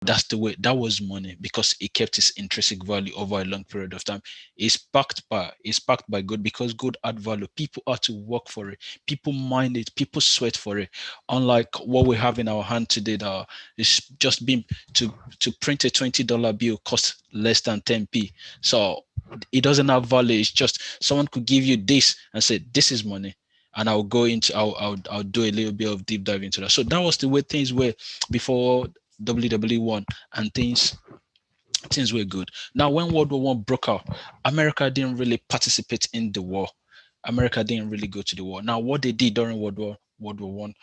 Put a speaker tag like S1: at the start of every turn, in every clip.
S1: That's the way, that was money, because it kept its intrinsic value over a long period of time. It's backed by good, because good add value. People had to work for it. People mine it. People sweat for it. Unlike what we have in our hand today, that is just being to print a $20 bill costs less than 10p. So it doesn't have value. It's just someone could give you this and say this is money, and I'll do a little bit of deep dive into that. So that was the way things were before WWE1, and things were good. Now, when World War One broke out, America didn't really participate in the war. America didn't really go to the war. Now, what they did during World War One,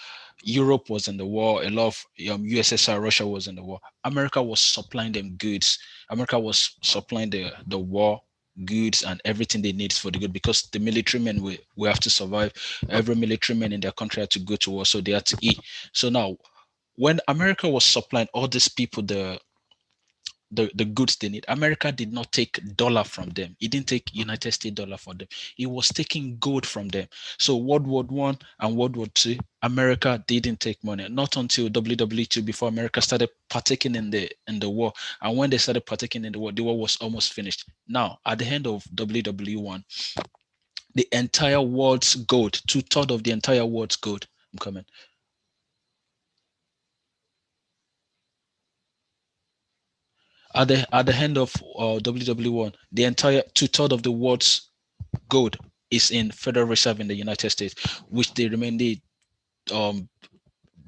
S1: Europe was in the war. A lot of USSR, Russia was in the war. America was supplying them goods. America was supplying the war goods and everything they need for the good, because the military men we have to survive. Every military man in their country had to go to war, so they had to eat. So now, when America was supplying all these people the goods they need, America did not take dollar from them. It didn't take United States dollar from them. It was taking gold from them. So World War One and World War Two, America didn't take money. Not until WW2 before America started partaking in the war. And when they started partaking in the war was almost finished. Now, at the end of WW1, the entire world's gold, 2/3 of the entire world's gold, I'm coming. At the end of WW1, the entire 2/3 of the world's gold is in Federal Reserve in the United States, which um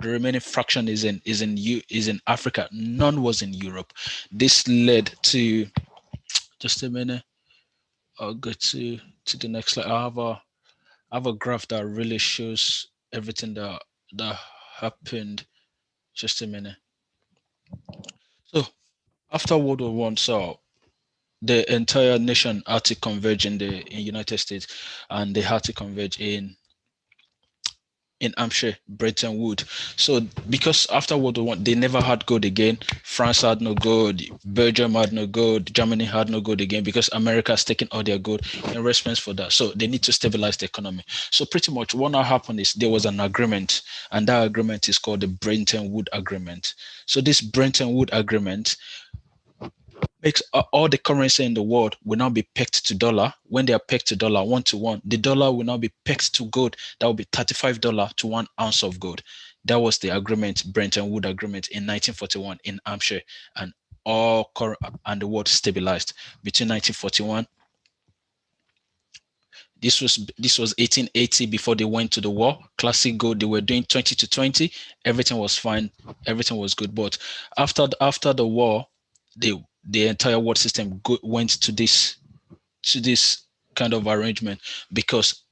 S1: the remaining fraction is in Africa. None was in Europe. This led to, just a minute. I'll go to the next slide. I have a graph that really shows everything that happened. Just a minute. So after World War One, so the entire nation had to converge in United States, and they had to converge in Hampshire, Bretton Woods. So because after World War One, they never had gold again. France had no gold, Belgium had no gold, Germany had no gold again, because America has taken all their gold in response for that. So they need to stabilize the economy. So pretty much what now happened is there was an agreement, and that agreement is called the Bretton Woods Agreement. So this Bretton Woods Agreement makes all the currency in the world will now be pegged to dollar. When they are pegged to dollar 1 to 1, the dollar will now be pegged to gold. That will be $35 to 1 ounce of gold. That was the agreement, Bretton Woods Agreement, in 1941 in Hampshire, and and the world stabilized between 1941. This was 1880, before they went to the war. Classic gold, they were doing 20 to 20. Everything was fine. Everything was good. But after the war, the entire world system went to this kind of arrangement, because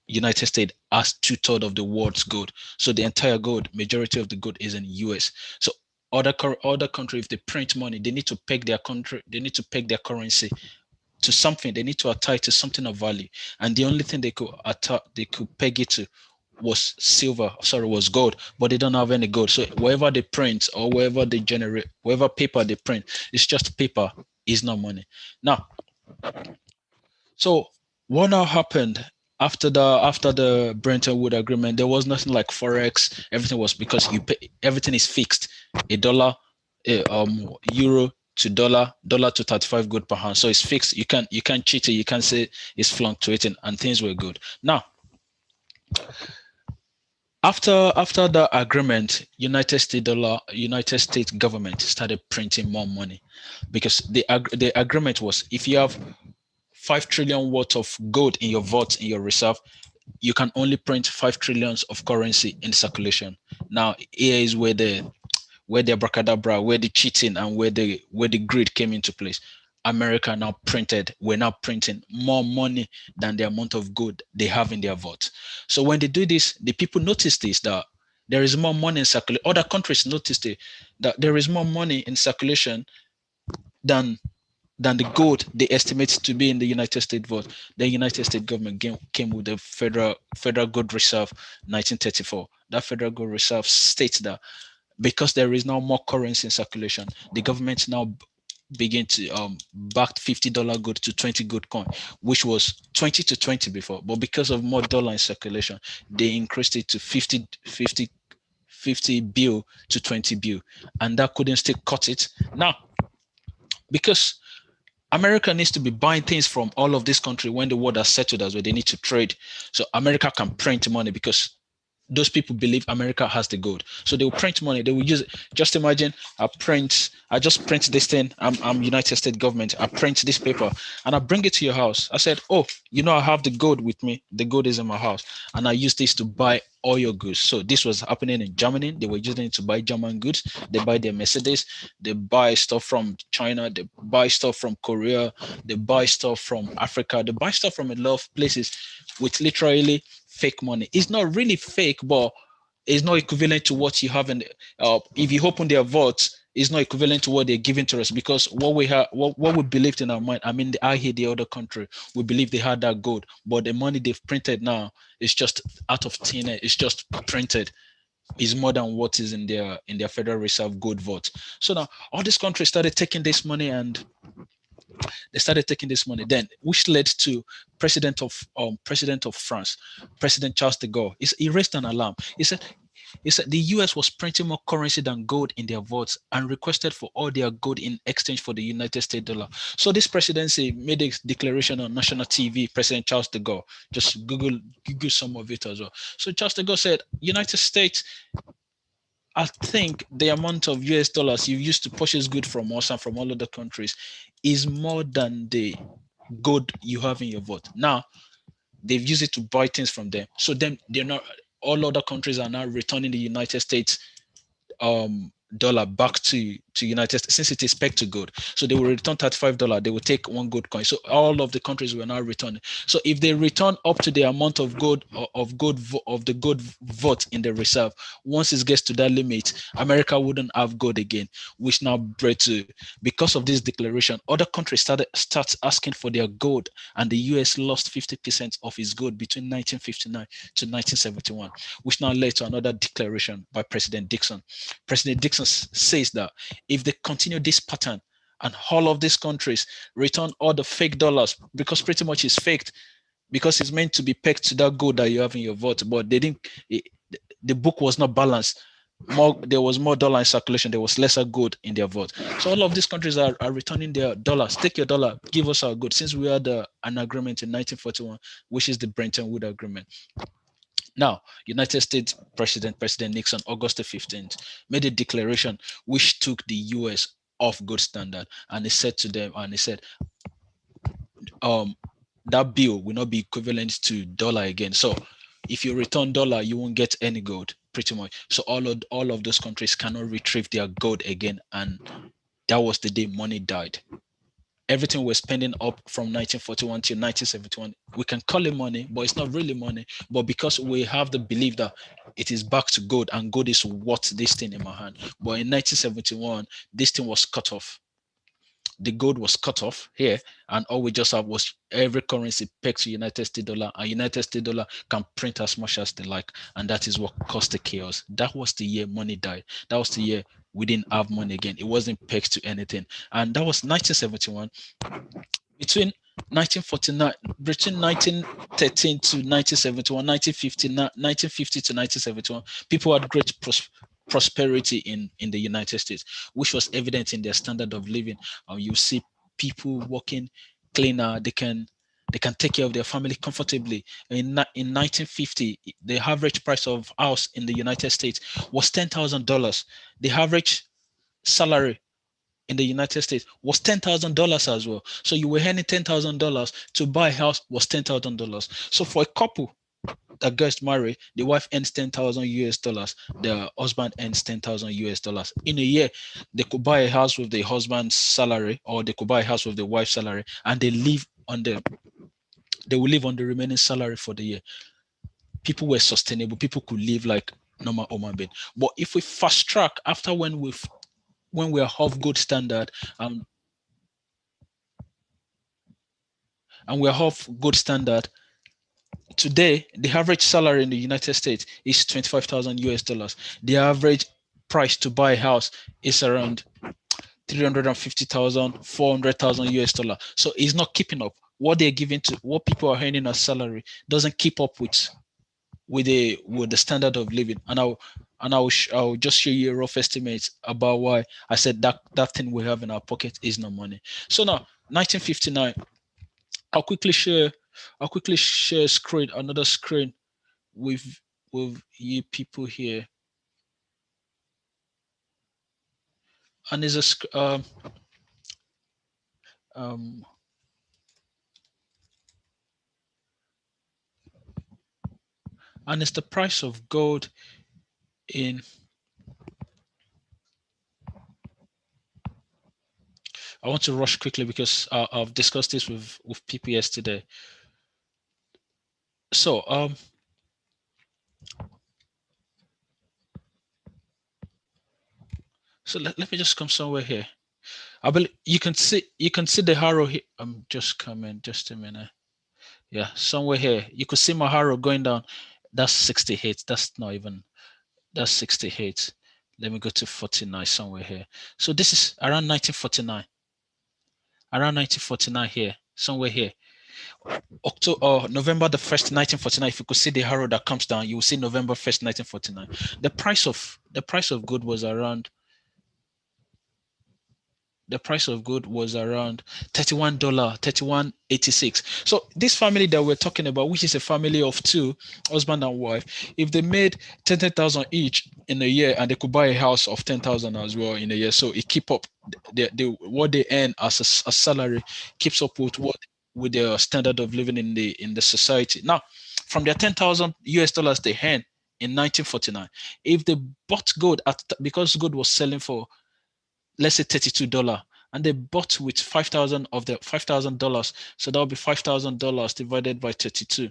S1: United States has 2/3 of the world's gold. So the entire gold, majority of the gold, is in US. So other country, if they print money, they need to peg their country, they need to peg their currency to something. They need to attach to something of value. And the only thing they could peg it to was gold, but they don't have any gold. So wherever they print, or wherever they generate, wherever paper they print, it's just paper, is not money. Now, so what now happened after the Bretton Woods Agreement? There was nothing like forex. Everything was, because everything is fixed. A dollar, euro to dollar to 35 gold per hand. So it's fixed. You can't cheat it. You can't say it's fluctuating, and things were good. Now, after the agreement, United States government started printing more money, because the agreement was, if you have 5 trillion worth of gold in your vault, in your reserve, you can only print 5 trillions of currency in circulation. Now, here is where the abracadabra, where the cheating and where the greed came into place. We're now printing more money than the amount of gold they have in their vault. So when they do this, the people notice this, that there is more money in circulation. Other countries noticed it, that there is more money in circulation than the gold they estimate to be in the United States vault. The United States government came with the Federal Gold Reserve 1934. That Federal Gold Reserve states that because there is now more currency in circulation, the government now begin to back $50 gold to 20 gold coin, which was 20 to 20 before. But because of more dollar in circulation, they increased it to 50 50 bill to 20 bill, and that couldn't still cut it. Now, because America needs to be buying things from all of this country when the world has settled as well, they need to trade. So America can print money because those people believe America has the gold. So they will print money. They will use it. Just imagine I just print this thing. I'm United States government. I print this paper and I bring it to your house. I said, oh, I have the gold with me. The gold is in my house. And I use this to buy all your goods. So this was happening in Germany. They were using it to buy German goods. They buy their Mercedes. They buy stuff from China. They buy stuff from Korea. They buy stuff from Africa. They buy stuff from a lot of places with literally fake money. It's not really fake, but it's not equivalent to what you have in if you open their vaults, it's not equivalent to what they're giving to us, because what we have, what we believed in our mind, I mean, I hear the other country, we believe they had that gold, but the money they've printed now is just out of thin air. It's just printed. Is more than what is in their Federal Reserve gold vault. So now all these countries started taking this money, and they started taking this money, then which led to President of France, President Charles de Gaulle. He raised an alarm. He said the US was printing more currency than gold in their vaults and requested for all their gold in exchange for the United States dollar. So this presidency made a declaration on national TV, President Charles de Gaulle. Just Google some of it as well. So Charles de Gaulle said, United States, I think the amount of US dollars you used to purchase goods from us and from all other countries is more than the gold you have in your vault. Now, they've used it to buy things from them. So then they're not, all other countries are now returning the United States dollar back to United States, since it is pegged to gold. So they will return $35. They will take one gold coin. So all of the countries will now return. So if they return up to the amount of gold of the gold vote in the reserve, once it gets to that limit, America wouldn't have gold again, which now bred to, because of this declaration, other countries starts asking for their gold, and the US lost 50% of its gold between 1959 to 1971, which now led to another declaration by President Dixon. President Dixon says that if they continue this pattern and all of these countries return all the fake dollars, because pretty much it's faked, because it's meant to be pegged to that gold that you have in your vault, but they didn't. The book was not balanced. There was more dollar in circulation. There was lesser gold in their vault. So all of these countries are returning their dollars. Take your dollar, give us our gold. Since we had an agreement in 1941, which is the Bretton Woods Agreement. Now, United States President Nixon, August the 15th, made a declaration which took the US off gold standard, and he said to them, and he said, that bill will not be equivalent to dollar again. So if you return dollar, you won't get any gold, pretty much. So all of those countries cannot retrieve their gold again, and that was the day money died. Everything we're spending up from 1941 to 1971, we can call it money, but it's not really money. But because we have the belief that it is back to gold, and gold is worth this thing in my hand. But in 1971, this thing was cut off. The gold was cut off here, and all we just have was every currency pegged to United States dollar, and United States dollar can print as much as they like, and that is what caused the chaos. That was the year money died. That was the year we didn't have money again. It wasn't pegged to anything, and that was 1971. Between 1949, between 1913 to 1971, 1950 to 1971, people had great prosperity in the United States, which was evident in their standard of living. You see people working cleaner, they can take care of their family comfortably. In 1950, the average price of house in the United States was $10,000. The average salary in the United States was $10,000 as well. So you were earning $10,000 to buy a house was $10,000. So for a couple that gets married, the wife earns 10,000 US dollars, the husband earns 10,000 US dollars. In a year, they could buy a house with the husband's salary, or they could buy a house with the wife's salary, and they will live on the remaining salary for the year. People were sustainable. People could live like normal human being. But if we fast track after when we are of good standard, and we're of good standard, today the average salary in the United States is 25,000 US dollars. The average price to buy a house is around 350,000, 400,000 US dollar. So it's not keeping up. What they're giving to what people are earning as salary doesn't keep up with with the standard of living. I'll just show you a rough estimate about why I said that thing we have in our pocket is no money. So now 1959, I'll quickly share I'll quickly share screen another screen with you people here. And there's um and it's the price of gold in. I want to rush quickly because I've discussed this with people yesterday. So let me just come somewhere here. I believe you can see the arrow here. I'm just coming, just a minute. Yeah, somewhere here. You could see my arrow going down. That's 68. That's 68. Let me go to 49 somewhere here. So this is around 1949. Around 1949 here, somewhere here. October, November the 1st, 1949. If you could see the arrow that comes down, you will see November 1st, 1949. The price of gold was around $31, 31.86. So this family that we're talking about, which is a family of two, husband and wife, if they made 10,000 each in a year, and they could buy a house of 10,000 as well in a year, so it keep up what they earn as a salary keeps up with their standard of living in the society. Now, from their 10,000 US dollars they earn in 1949, if they bought gold because gold was selling for, let's say, $32, and they bought with 5,000 of the $5,000, so that would be $5,000 divided by 32.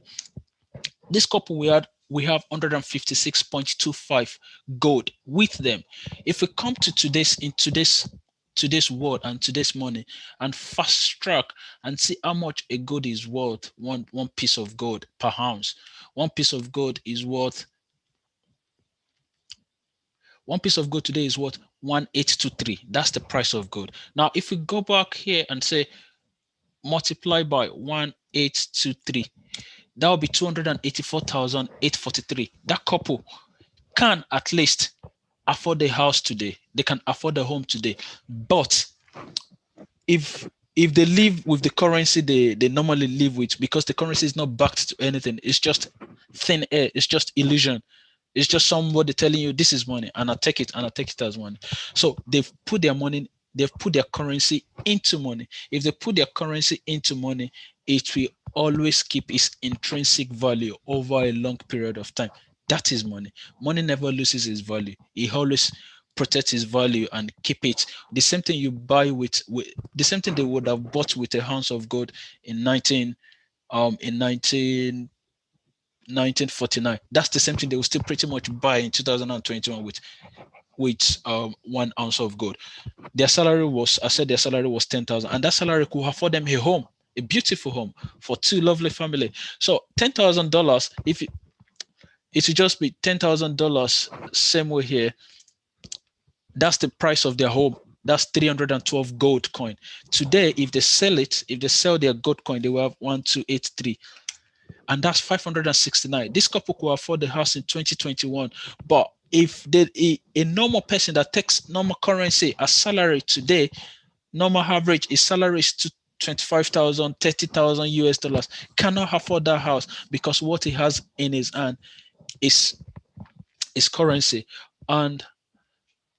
S1: This couple, we have 156.25 gold with them. If we come to today's world and today's money, and fast track and see how much a gold is worth, one piece of gold per ounce. One piece of gold is worth One piece of gold today is what? 1823. That's the price of gold. Now, if we go back here and say multiply by 1823, that will be 284,843. That couple can at least afford the house today. They can afford the home today. But if they live with the currency they normally live with, because the currency is not backed to anything, it's just thin air, it's just illusion. It's just somebody telling you this is money, and I take it as money. So they've put their currency into money. If they put their currency into money, it will always keep its intrinsic value over a long period of time. That is money. Money never loses its value. It always protects its value and keep it. The same thing you buy with the same thing they would have bought with a ounce of gold in 1949. That's the same thing they will still pretty much buy in 2021 with 1 ounce of gold. Their salary was, I said, their salary was 10,000, and that salary could afford them a home, a beautiful home for two lovely family. So $10,000, if it would just be $10,000, same way here. That's the price of their home. That's 312 gold coin. Today, if they sell their gold coin, they will have 1283, and that's 569. This couple could afford the house in 2021. But if a normal person that takes normal currency as salary today, normal average, his salary is to 25,000, 30,000 US dollars, cannot afford that house, because what he has in his hand is currency. And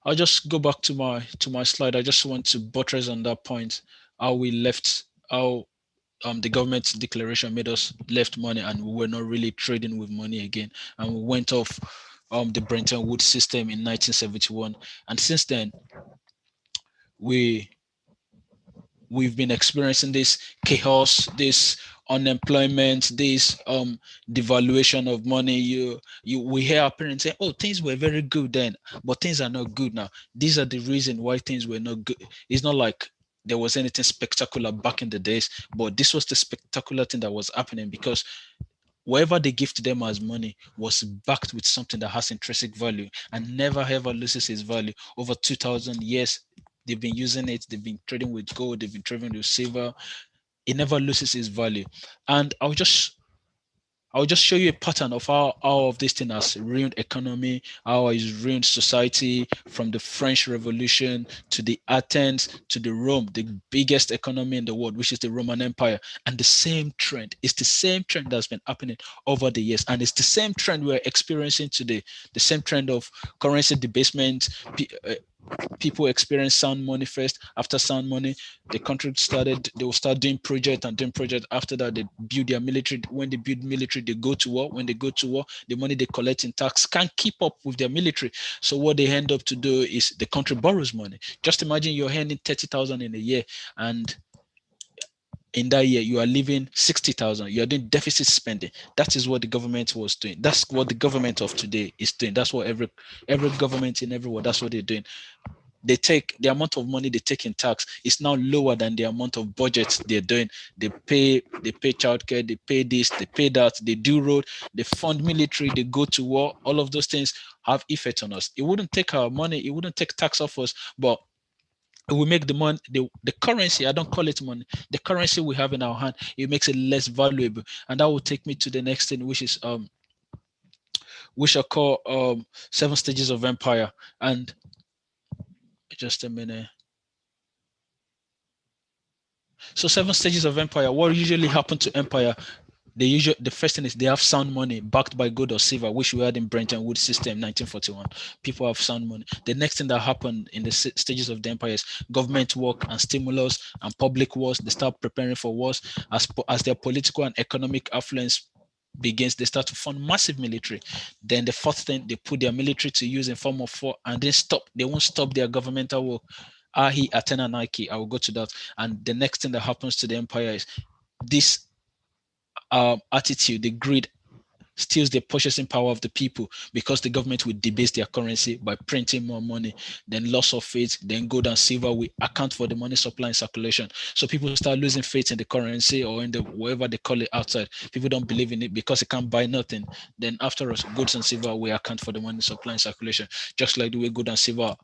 S1: I'll just go back to my slide. I just want to buttress on that point. How the government's declaration made us left money, and we were not really trading with money again, and we went off the Bretton Woods system in 1971, and since then we we've been experiencing this chaos, this unemployment, this devaluation of money. We hear our parents say, "Oh, things were very good then, but things are not good now." These are the reason why things were not good. It's not like there was anything spectacular back in the days, but this was the spectacular thing that was happening, because whatever they give to them as money was backed with something that has intrinsic value and never ever loses its value. Over 2,000 years, they've been using it, they've been trading with gold, they've been trading with silver. It never loses its value. And I'll just show you a pattern of how of this thing has ruined economy, how it's ruined society, from the French Revolution to the Athens to the Rome, the biggest economy in the world, which is the Roman Empire. And the same trend, it's the same trend that's been happening over the years. And it's the same trend we're experiencing today, the same trend of currency debasement. People experience sound money first. After sound money, the country started, they will start doing project and doing project. After that, they build their military. When they build military, they go to war. When they go to war, the money they collect in tax can't keep up with their military. So what they end up to do is the country borrows money. Just imagine you're earning 30,000 in a year, and in that year you are living 60,000. You are doing deficit spending. That is what the government was doing. That's what the government of today is doing. That's what every government in every world, that's what they're doing. They take the amount of money they take in tax is now lower than the amount of budget they're doing. They pay childcare, they pay this, they pay that, they do road, they fund military, they go to war. All of those things have effect on us. It wouldn't take our money, it wouldn't take tax off us, but we make the money, the currency, I don't call it money, the currency we have in our hand, it makes it less valuable. And that will take me to the next thing, which is which I call 7 stages of empire. And just a minute. So 7 stages of empire. What usually happen to empire? The first thing is they have sound money backed by gold or silver, which we had in Bretton Woods system 1941. People have sound money. The next thing that happened in the stages of the empire is government work and stimulus and public wars. They start preparing for wars as their political and economic affluence begins. They start to fund massive military. Then the fourth thing, they put their military to use in form of war, and then stop. They won't stop their governmental work. Ahi, Athena, Nike. I will go to that. And the next thing that happens to the empire is this attitude, the greed, steals the purchasing power of the people, because the government will debase their currency by printing more money. Then loss of faith, then gold and silver will account for the money supply and circulation. So people start losing faith in the currency, or in the whatever they call it outside. People don't believe in it because it can't buy nothing. Then after us, goods and silver will account for the money supply and circulation, just like the way gold and silver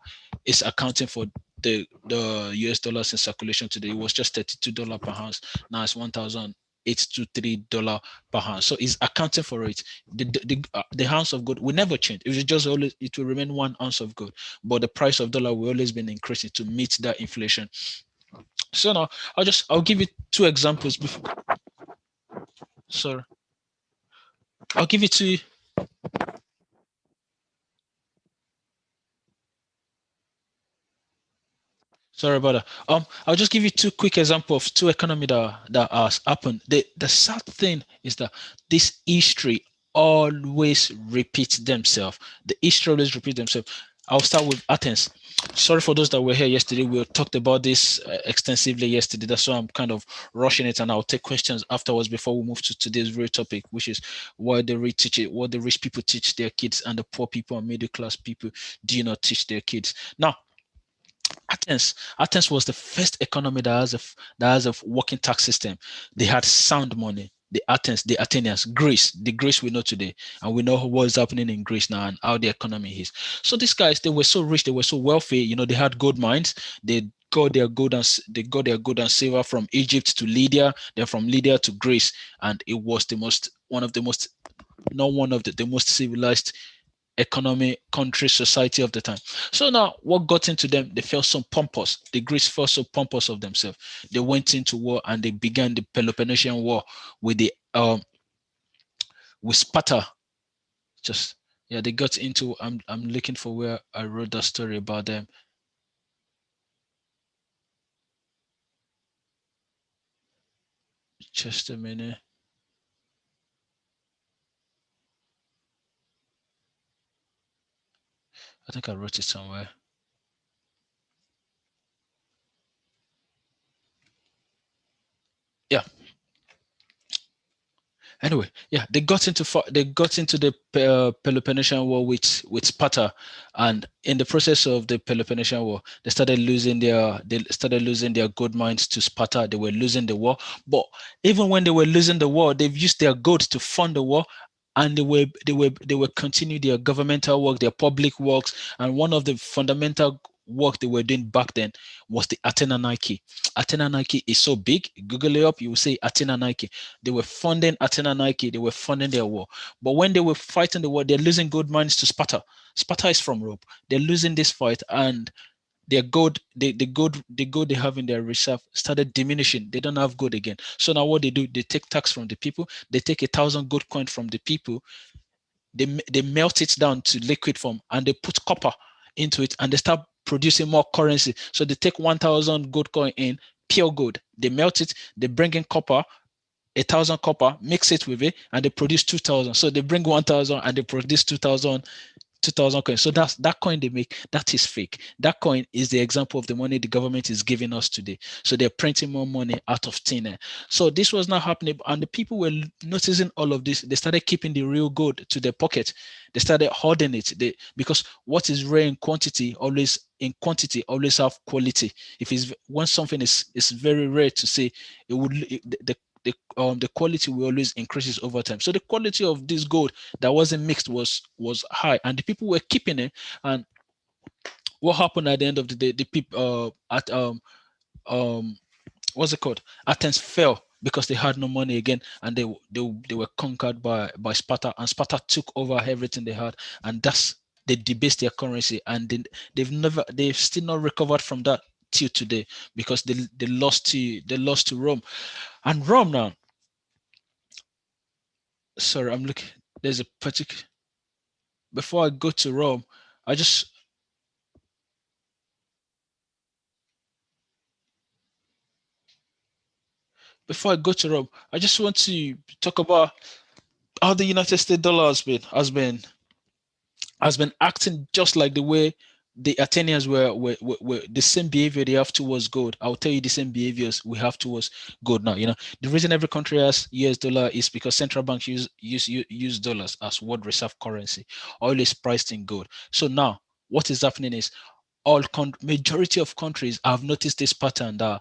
S1: is accounting for the US dollars in circulation today. It was just $32 per ounce. Now it's $1,823 per ounce. So it's accounting for it. The ounce of gold will never change. It will just always, it will remain 1 ounce of gold, but the price of dollar will always been increasing to meet that inflation. So now I'll give you two examples before. Sorry, I'll give it to you. Sorry about that. I'll just give you two quick examples of two economy that has happened. The sad thing is that this history always repeats themselves. The history always repeats themselves. I'll start with Athens. Sorry for those that were here yesterday. We talked about this extensively yesterday. That's why I'm kind of rushing it, and I'll take questions afterwards before we move to today's real topic, which is why the rich teach it, what the rich people teach their kids, and the poor people and middle class people do not teach their kids. Now, Athens was the first economy that has a working tax system. They had sound money. The Athenians, the Greece we know today, and we know what is happening in Greece now and how the economy is. So these guys, they were so rich, they were so wealthy. You know, they had gold mines. They got their gold and silver from Egypt to Lydia, then from Lydia to Greece, and it was the most civilized economy, country, society of the time. So now what got into them? They felt so pompous. The Greeks felt so pompous of themselves. They went into war and they began the Peloponnesian War with the with Sparta. Just yeah, they got into I'm looking for where I wrote that story about them. Just a minute. I think I wrote it somewhere. Yeah, anyway, yeah, they got into the Peloponnesian War with Sparta, and in the process of the Peloponnesian War, they started losing their gold mines to Sparta. They were losing the war, but even when they were losing the war, they've used their gold to fund the war, and they were continue their governmental work, their public works, and one of the fundamental work they were doing back then was the Athena Nike. Athena Nike is so big. Google it up, you will say Athena Nike. They were funding Athena Nike. They were funding their war. But when they were fighting the war, they're losing gold mines to Sparta. Sparta is from Rome. They're losing this fight, and their gold, the gold they have in their reserve started diminishing. They don't have gold again. So now what they do, they take tax from the people. They take 1,000 gold coin from the people. They melt it down to liquid form, and they put copper into it, and they start producing more currency. So they take 1,000 gold coin in pure gold. They melt it. They bring in copper, 1,000 copper, mix it with it, and they produce 2,000. So they bring 1,000 and they produce 2,000 coins. So that's that coin they make, that is fake. That coin is the example of the money the government is giving us today. So they're printing more money out of thin air. So this was not happening, and the people were noticing all of this. They started keeping the real gold to their pocket. They started hoarding it. Because what is rare in quantity always have quality. If it's when something is very rare to say, it would the quality will always increases over time. So the quality of this gold that wasn't mixed was high, and the people were keeping it. And what happened at the end of the day? The people at what's it called? Athens fell because they had no money again, and they were conquered by Sparta, and Sparta took over everything they had, and they debased their currency, and they've still not recovered from that till today, because they lost to Rome. And Rome now, sorry, I'm looking. There's a particular. Before I go to Rome, I just before I go to Rome, I just want to talk about how the United States dollar has been acting just like the way the Athenians were the same behavior they have towards gold. I'll tell you the same behaviors we have towards gold now. The reason every country has US dollar is because central banks use dollars as world reserve currency. Oil is priced in gold. So now what is happening is majority of countries have noticed this pattern that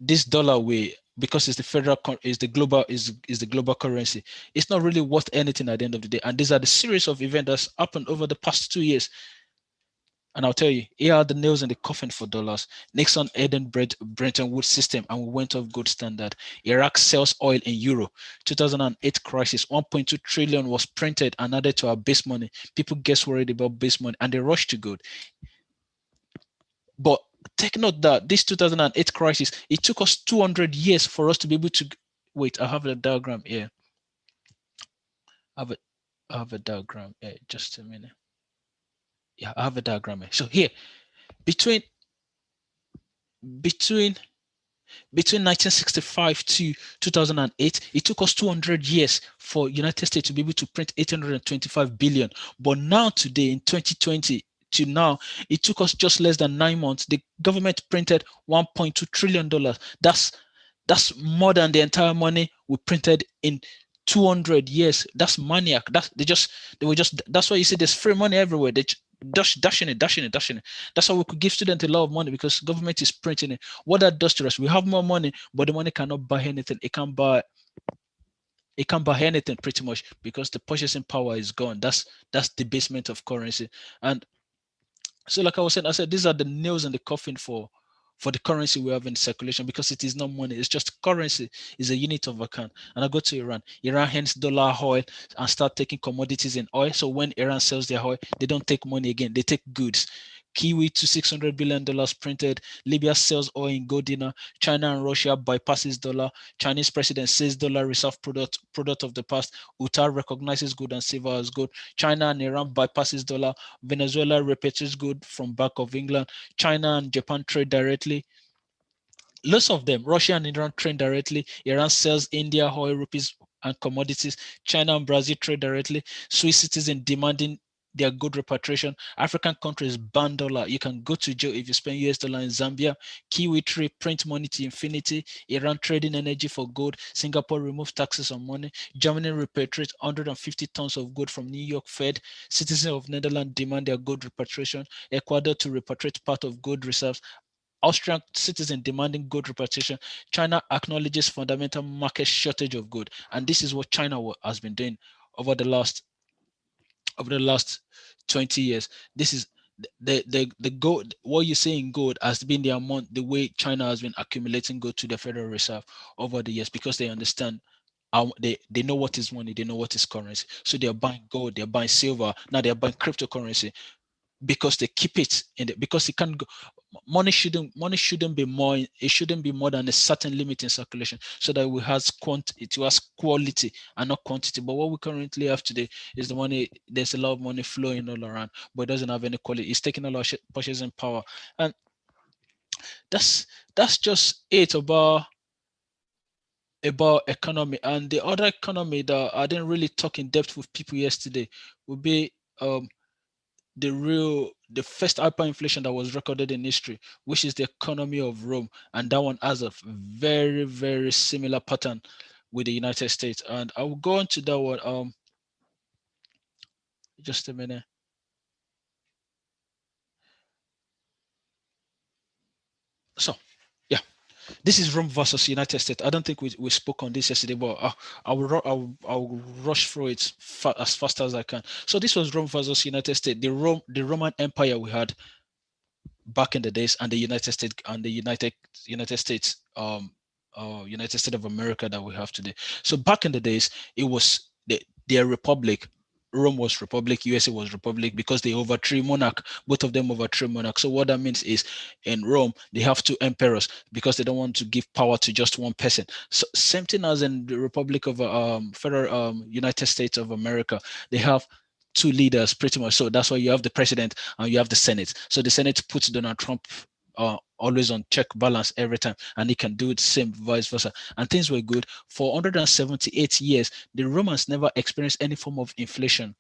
S1: this dollar way, because it's the federal is the global currency. It's not really worth anything at the end of the day. And these are the series of events that's happened over the past 2 years. And I'll tell you, here are the nails in the coffin for dollars. Nixon ended Bretton Woods system, and we went off gold standard. Iraq sells oil in euro. 2008 crisis, 1.2 trillion was printed and added to our base money. People get worried about base money, and they rush to gold. But take note that this 2008 crisis, it took us 200 years for us to be able to. Wait, I have a diagram here. I have a diagram here. Just a minute. Yeah, I have a diagram here. So here, between between between 1965 to 2008, it took us 200 years for United States to be able to print 825 billion. But now today in 2020 to now, it took us just less than 9 months. The government printed $1.2 trillion. That's more than the entire money we printed in 200 years. That's maniac. That's why you see there's free money everywhere. They dashing it. That's how we could give students a lot of money, because government is printing it. What that does to us, we have more money, but the money cannot buy anything. It can't buy anything pretty much, because the purchasing power is gone. That's debasement of currency. And so, like I was saying, I said these are the nails in the coffin for the currency we have in circulation, because it is not money. It's just currency. It's a unit of account. And I go to Iran. Iran hands dollar oil and start taking commodities in oil. So when Iran sells their oil, they don't take money again. They take goods. Kiwi to $600 billion printed. Libya sells oil in gold dinar. China and Russia bypasses dollar. Chinese president says dollar reserve product of the past. Utah recognizes gold and silver as gold. China and Iran bypasses dollar. Venezuela repatriates gold from Bank of England. China and Japan trade directly. Lots of them. Russia and Iran trade directly. Iran sells India oil, rupees, and commodities. China and Brazil trade directly. Swiss citizens demanding their good repatriation. African countries ban dollar. You can go to jail if you spend US dollar in Zambia. Kiwi trade print money to infinity. Iran trading energy for gold. Singapore removes taxes on money. Germany repatriates 150 tons of gold from New York Fed. Citizens of Netherlands demand their gold repatriation. Ecuador to repatriate part of gold reserves. Austrian citizens demanding gold repatriation. China acknowledges fundamental market shortage of gold, and this is what China has been doing over the last 20 years. The gold, what you say in gold has been the amount, the way China has been accumulating gold to the Federal Reserve over the years, because they understand they know what is money, they know what is currency. So they're buying gold, they're buying silver, now they're buying cryptocurrency, because they keep it in the, because it can't go, money shouldn't be more, it shouldn't be more than a certain limit in circulation, so that it has quality and not quantity. But what we currently have today is the money, there's a lot of money flowing all around, but it doesn't have any quality. It's taking a lot of purchasing power. And that's that's just it about economy. And the other economy that I didn't really talk in depth with people yesterday would be the first hyperinflation that was recorded in history, which is the economy of Rome. And that one has a very, very similar pattern with the United States. And I will go into that one. Just a minute. So, yeah, this is Rome versus United States. I don't think we spoke on this yesterday, but I'll rush through it as fast as I can. So this was Rome versus United States. The Roman Empire we had back in the days, and the United States, and the United States United States of America that we have today. So back in the days, it was their republic. Rome was republic, USA was republic, because they overthrew monarch. Both of them overthrew monarch. So what that means is, in Rome they have two emperors, because they don't want to give power to just one person. So same thing as in the Republic of Federal United States of America, they have two leaders pretty much. So that's why you have the president and you have the Senate. So the Senate puts Donald Trump always on check balance every time, and he can do the same vice versa. And things were good for 178 years. The Romans never experienced any form of inflation.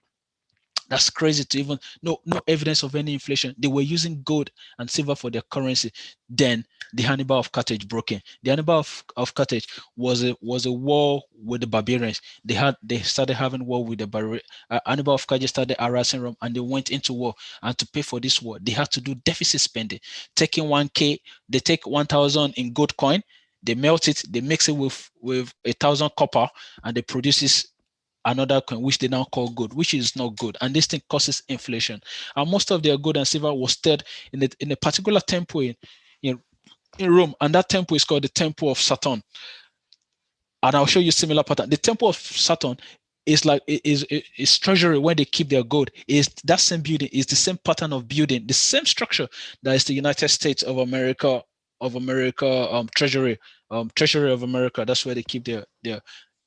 S1: That's crazy to even no evidence of any inflation. They were using gold and silver for their currency. Then the Hannibal of Carthage broke in. The Hannibal of Carthage was a war with the barbarians. They started having war with the Hannibal of Carthage started harassing Rome, and they went into war. And to pay for this war, they had to do deficit spending, taking 1K. They take 1,000 in gold coin. They melt it. They mix it with 1,000 copper, and they produce this another coin, which they now call gold, which is not good. And this thing causes inflation. And most of their gold and silver was stored in a particular temple in, in Rome. And that temple is called the Temple of Saturn. And I'll show you similar pattern. The Temple of Saturn is like is treasury where they keep their gold. Is that same building, is the same pattern of building, the same structure that is the United States of America treasury, treasury of America. That's where they keep their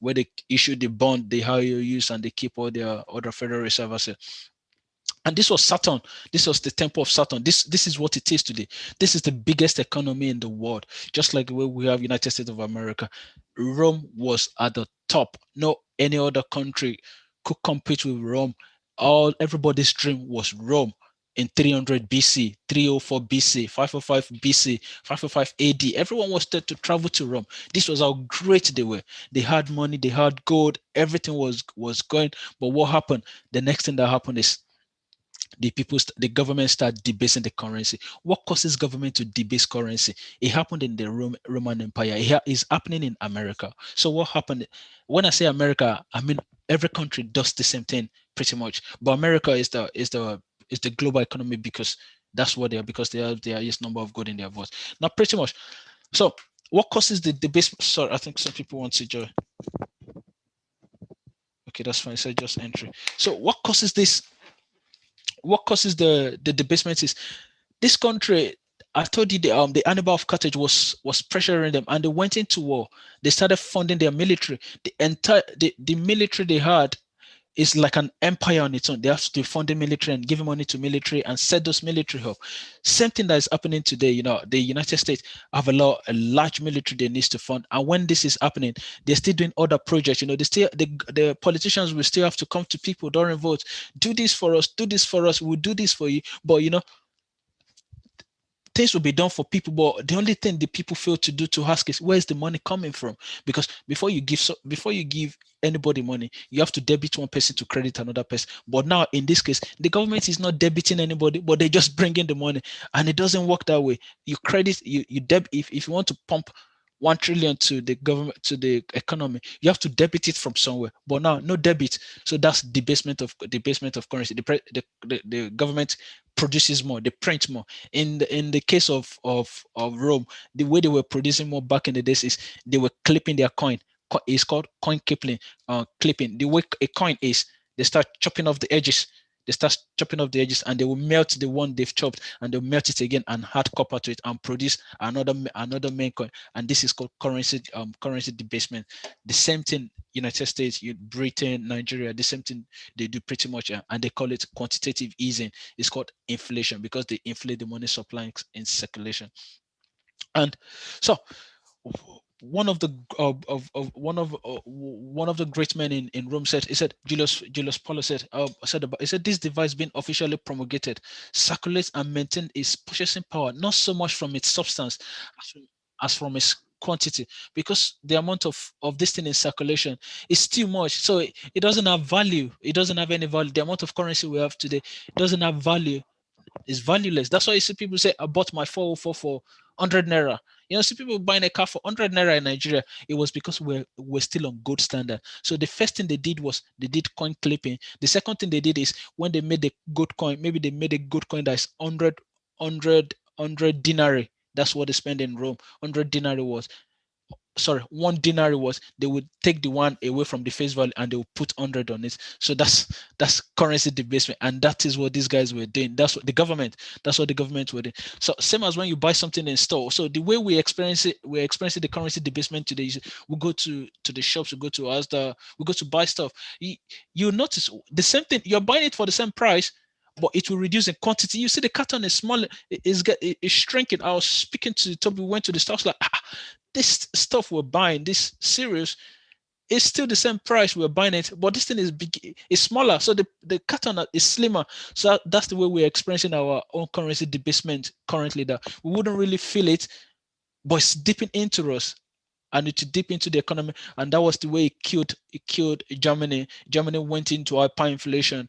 S1: where they issue the bond, they hire use, and they keep all their other Federal Reserve assets. And this was Saturn. This was the temple of Saturn. This is what it is today. This is the biggest economy in the world, just like the way we have United States of America. Rome was at the top. No any other country could compete with Rome. Everybody's dream was Rome in 300 BC, 304 BC, 505 BC, 505 AD. Everyone was there to travel to Rome. This was how great they were. They had money, they had gold, everything was going. But what happened? The next thing that happened is the government start debasing the currency. What causes government to debase currency? It happened in the Roman Empire. It's happening in America. So what happened? When I say America, I mean every country does the same thing pretty much. But America is the global economy, because that's what they are, because they have the highest number of gold in their votes. Now, pretty much. So what causes the debasement? Sorry, I think some people want to join. Okay, that's fine. So just entry. So what causes this? What causes the debasement is this country. I told you the Hannibal of Carthage was pressuring them, and they went into war. They started funding their military. The military they had is like an empire on its own. They have to fund the military and give money to military and set those military up. Same thing that is happening today. The United States have a large military they need to fund. And when this is happening, they're still doing other projects. The politicians will still have to come to people during votes. Do this for us, do this for us, we'll do this for you. But things will be done for people, but the only thing the people fail to do to ask is, where's the money coming from? Because before you give anybody money, you have to debit one person to credit another person. But now in this case, the government is not debiting anybody, but they just bring in the money, and it doesn't work that way. You credit, you debit. If you want to pump 1 trillion to the government, to the economy, you have to debit it from somewhere. But now no debit, so that's debasement of currency. The government produces more, they print more. In the case of Rome, the way they were producing more back in the days is they were clipping their coin. It's called coin clipping. Clipping. The way a coin is, they start chopping off the edges. They start chopping off the edges, and they will melt the one they've chopped, and they'll melt it again and add copper to it and produce another main coin. And this is called currency debasement. The same thing United States, Britain, Nigeria, the same thing they do pretty much, and they call it quantitative easing. It's called inflation because they inflate the money supply in circulation. And so one of the one of the great men in Rome said, he said, Julius Paulus said this device being officially promulgated circulates and maintains its purchasing power not so much from its substance as from its quantity, because the amount of this thing in circulation is too much, so it doesn't have value. It doesn't have any value. The amount of currency we have today doesn't have value. Is valueless. That's why you see people say, I bought my 404 for 100 naira. See people buying a car for 100 naira in Nigeria. It was because we're still on gold standard. So the first thing they did was they did coin clipping. The second thing they did is when they made the gold coin, maybe they made a gold coin that's 100 denarii. That's what they spend in Rome. 100 denarii was, sorry, 1 denarii was, they would take the one away from the face value and they would put 100 on it. So that's currency debasement, and that is what these guys were doing. That's what the government were doing. So same as when you buy something in store. So the way we experience it, we're experiencing the currency debasement today. We go to the shops, we go to Asda, we go to buy stuff. You notice the same thing. You're buying it for the same price, but it will reduce in quantity. You see the carton is small, it's shrinking. I was speaking to Toby, we went to the stores, like, this stuff we're buying, this cereals, is still the same price we're buying it, but this thing is big, is smaller. So the carton is slimmer. So that's the way we're experiencing our own currency debasement currently, that we wouldn't really feel it, but it's dipping into us and it to dip into the economy. And that was the way it killed Germany. Germany went into hyperinflation.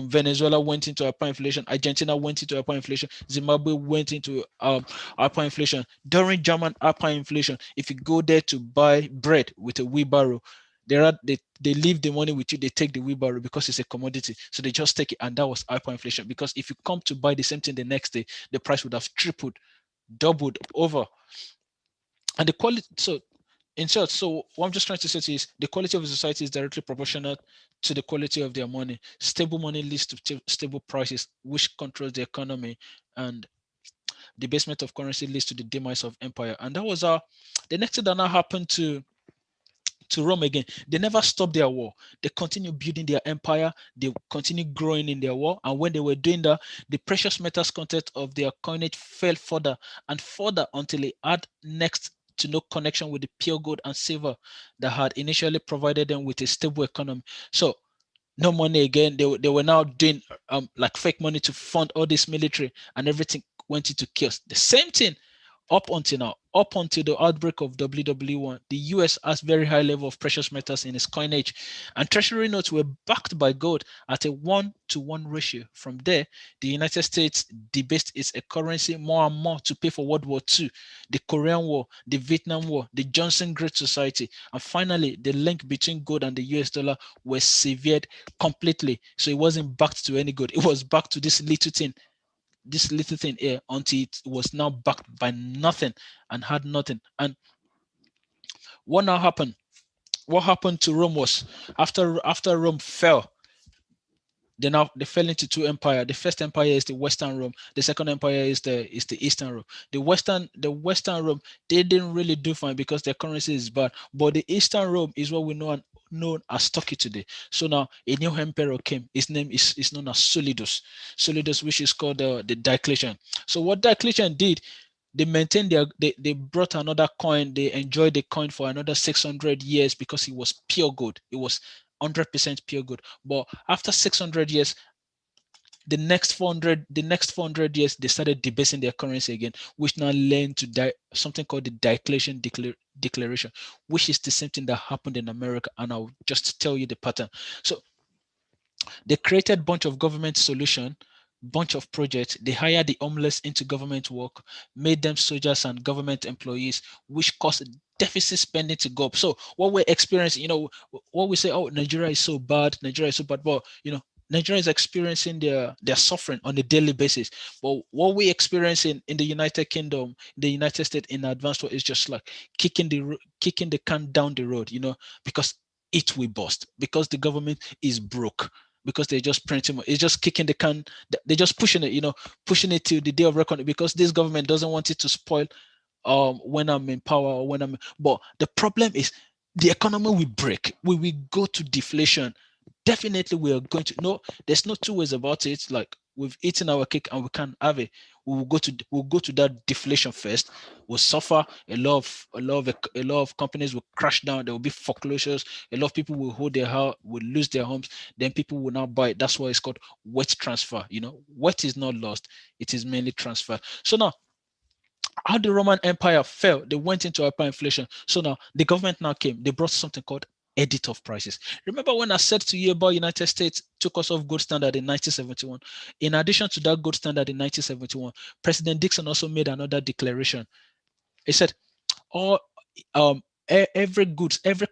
S1: Venezuela went into hyperinflation. Argentina went into hyperinflation. Zimbabwe went into hyperinflation. During German hyperinflation, if you go there to buy bread with a wheelbarrow, they leave the money with you. They take the wheelbarrow because it's a commodity, so they just take it, and that was hyperinflation. Because if you come to buy the same thing the next day, the price would have tripled, doubled over. And the quality, so in short, so what I'm just trying to say is the quality of the society is directly proportional to the quality of their money. Stable money leads to stable prices, which controls the economy, and the basement of currency leads to the demise of empire. And that was the next thing that now happened to Rome again. They never stopped their war. They continued building their empire. They continued growing in their war. And when they were doing that, the precious metals content of their coinage fell further and further until it had next to no connection with the pure gold and silver that had initially provided them with a stable economy. So no money again. They were now doing like fake money to fund all this military, and everything went into chaos. The same thing up until now, up until the outbreak of WW1, the US has very high level of precious metals in its coinage, and treasury notes were backed by gold at a 1-to-1 ratio. From there, the United States debased its currency more and more to pay for World War II, the Korean War, the Vietnam War, the Johnson Great Society, and finally, the link between gold and the US dollar was severed completely. So it wasn't backed to any gold; it was backed to this little thing here, until it was now backed by nothing and had nothing. And what now happened? What happened to Rome was, after Rome fell, they fell into two empires. The first empire is the Western Rome. The second empire is the Eastern Rome. The Western Rome, they didn't really do fine because their currency is bad. But the Eastern Rome is what we know and known as Turkey today. So now a new emperor came. His name is known as Solidus. Solidus, which is called the Diocletian. So what Diocletian did, they maintained they brought another coin. They enjoyed the coin for another 600 years because it was pure gold. It was 100% pure gold. But after 600 years, the next 400 years, they started debasing their currency again, which now led to something called the Diocletian Declaration, which is the same thing that happened in America. And I'll just tell you the pattern. So they created a bunch of government solution, bunch of projects. They hired the homeless into government work, made them soldiers and government employees, which caused deficit spending to go up. So what we're experiencing, what we say, oh, Nigeria is so bad, but Nigeria is experiencing their suffering on a daily basis. But what we experience in the United Kingdom, the United States in advanced world is just like kicking the can down the road, because it will bust, because the government is broke, because they're just printing money. It's just kicking the can, they're just pushing it, pushing it to the day of reckoning, because this government doesn't want it to spoil when I'm in power, or when I'm, but the problem is the economy will break. We will go to deflation. Definitely we are going to, no, there's no two ways about it. Like, we've eaten our cake and we can't have it. We'll go to that deflation first. We'll suffer. A lot of companies will crash down. There will be foreclosures. A lot of people will hold their house, will lose their homes. Then people will now buy it. That's why it's called wet transfer. Wet is not lost, it is mainly transferred. So now, how the Roman Empire fell, they went into hyperinflation. So now the government now came, they brought something called edit of prices. Remember when I said to you about United States took us off gold standard in 1971? In addition to that gold standard in 1971, President Dixon also made another declaration. He said, all every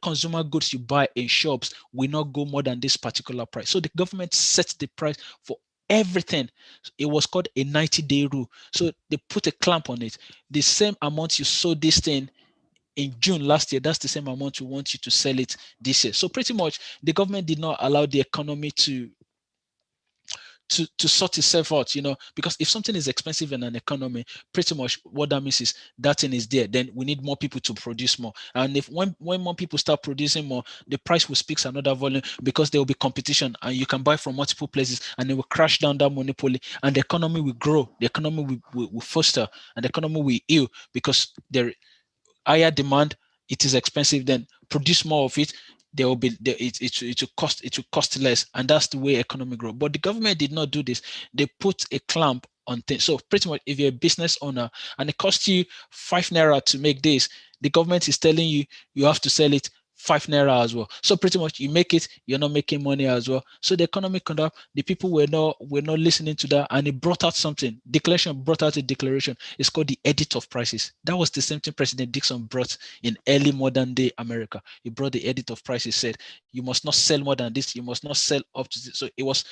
S1: consumer goods you buy in shops will not go more than this particular price. So the government sets the price for everything. It was called a 90-day rule. So they put a clamp on it. The same amount you sold this thing in June last year, that's the same amount we want you to sell it this year. So pretty much the government did not allow the economy to sort itself out, because if something is expensive in an economy, pretty much what that means is that thing is there. Then we need more people to produce more. And if when more people start producing more, the price will speak another volume, because there will be competition and you can buy from multiple places, and it will crash down that monopoly, and the economy will grow, the economy will foster, and the economy will heal, because there higher demand, it is expensive, then produce more of it, there will be it will cost less, and that's the way economy grow. But the government did not do this. They put a clamp on things. So pretty much if you're a business owner and it costs you 5 naira to make this, the government is telling you you have to sell it 5 naira as well. So pretty much you make it, you're not making money as well. So the economic conduct, the people were not listening to that, and it brought out something. Declaration brought out a declaration. It's called the edit of prices. That was the same thing President Dixon brought in early modern day America. He brought the edit of prices, said you must not sell more than this, you must not sell up to this. So it was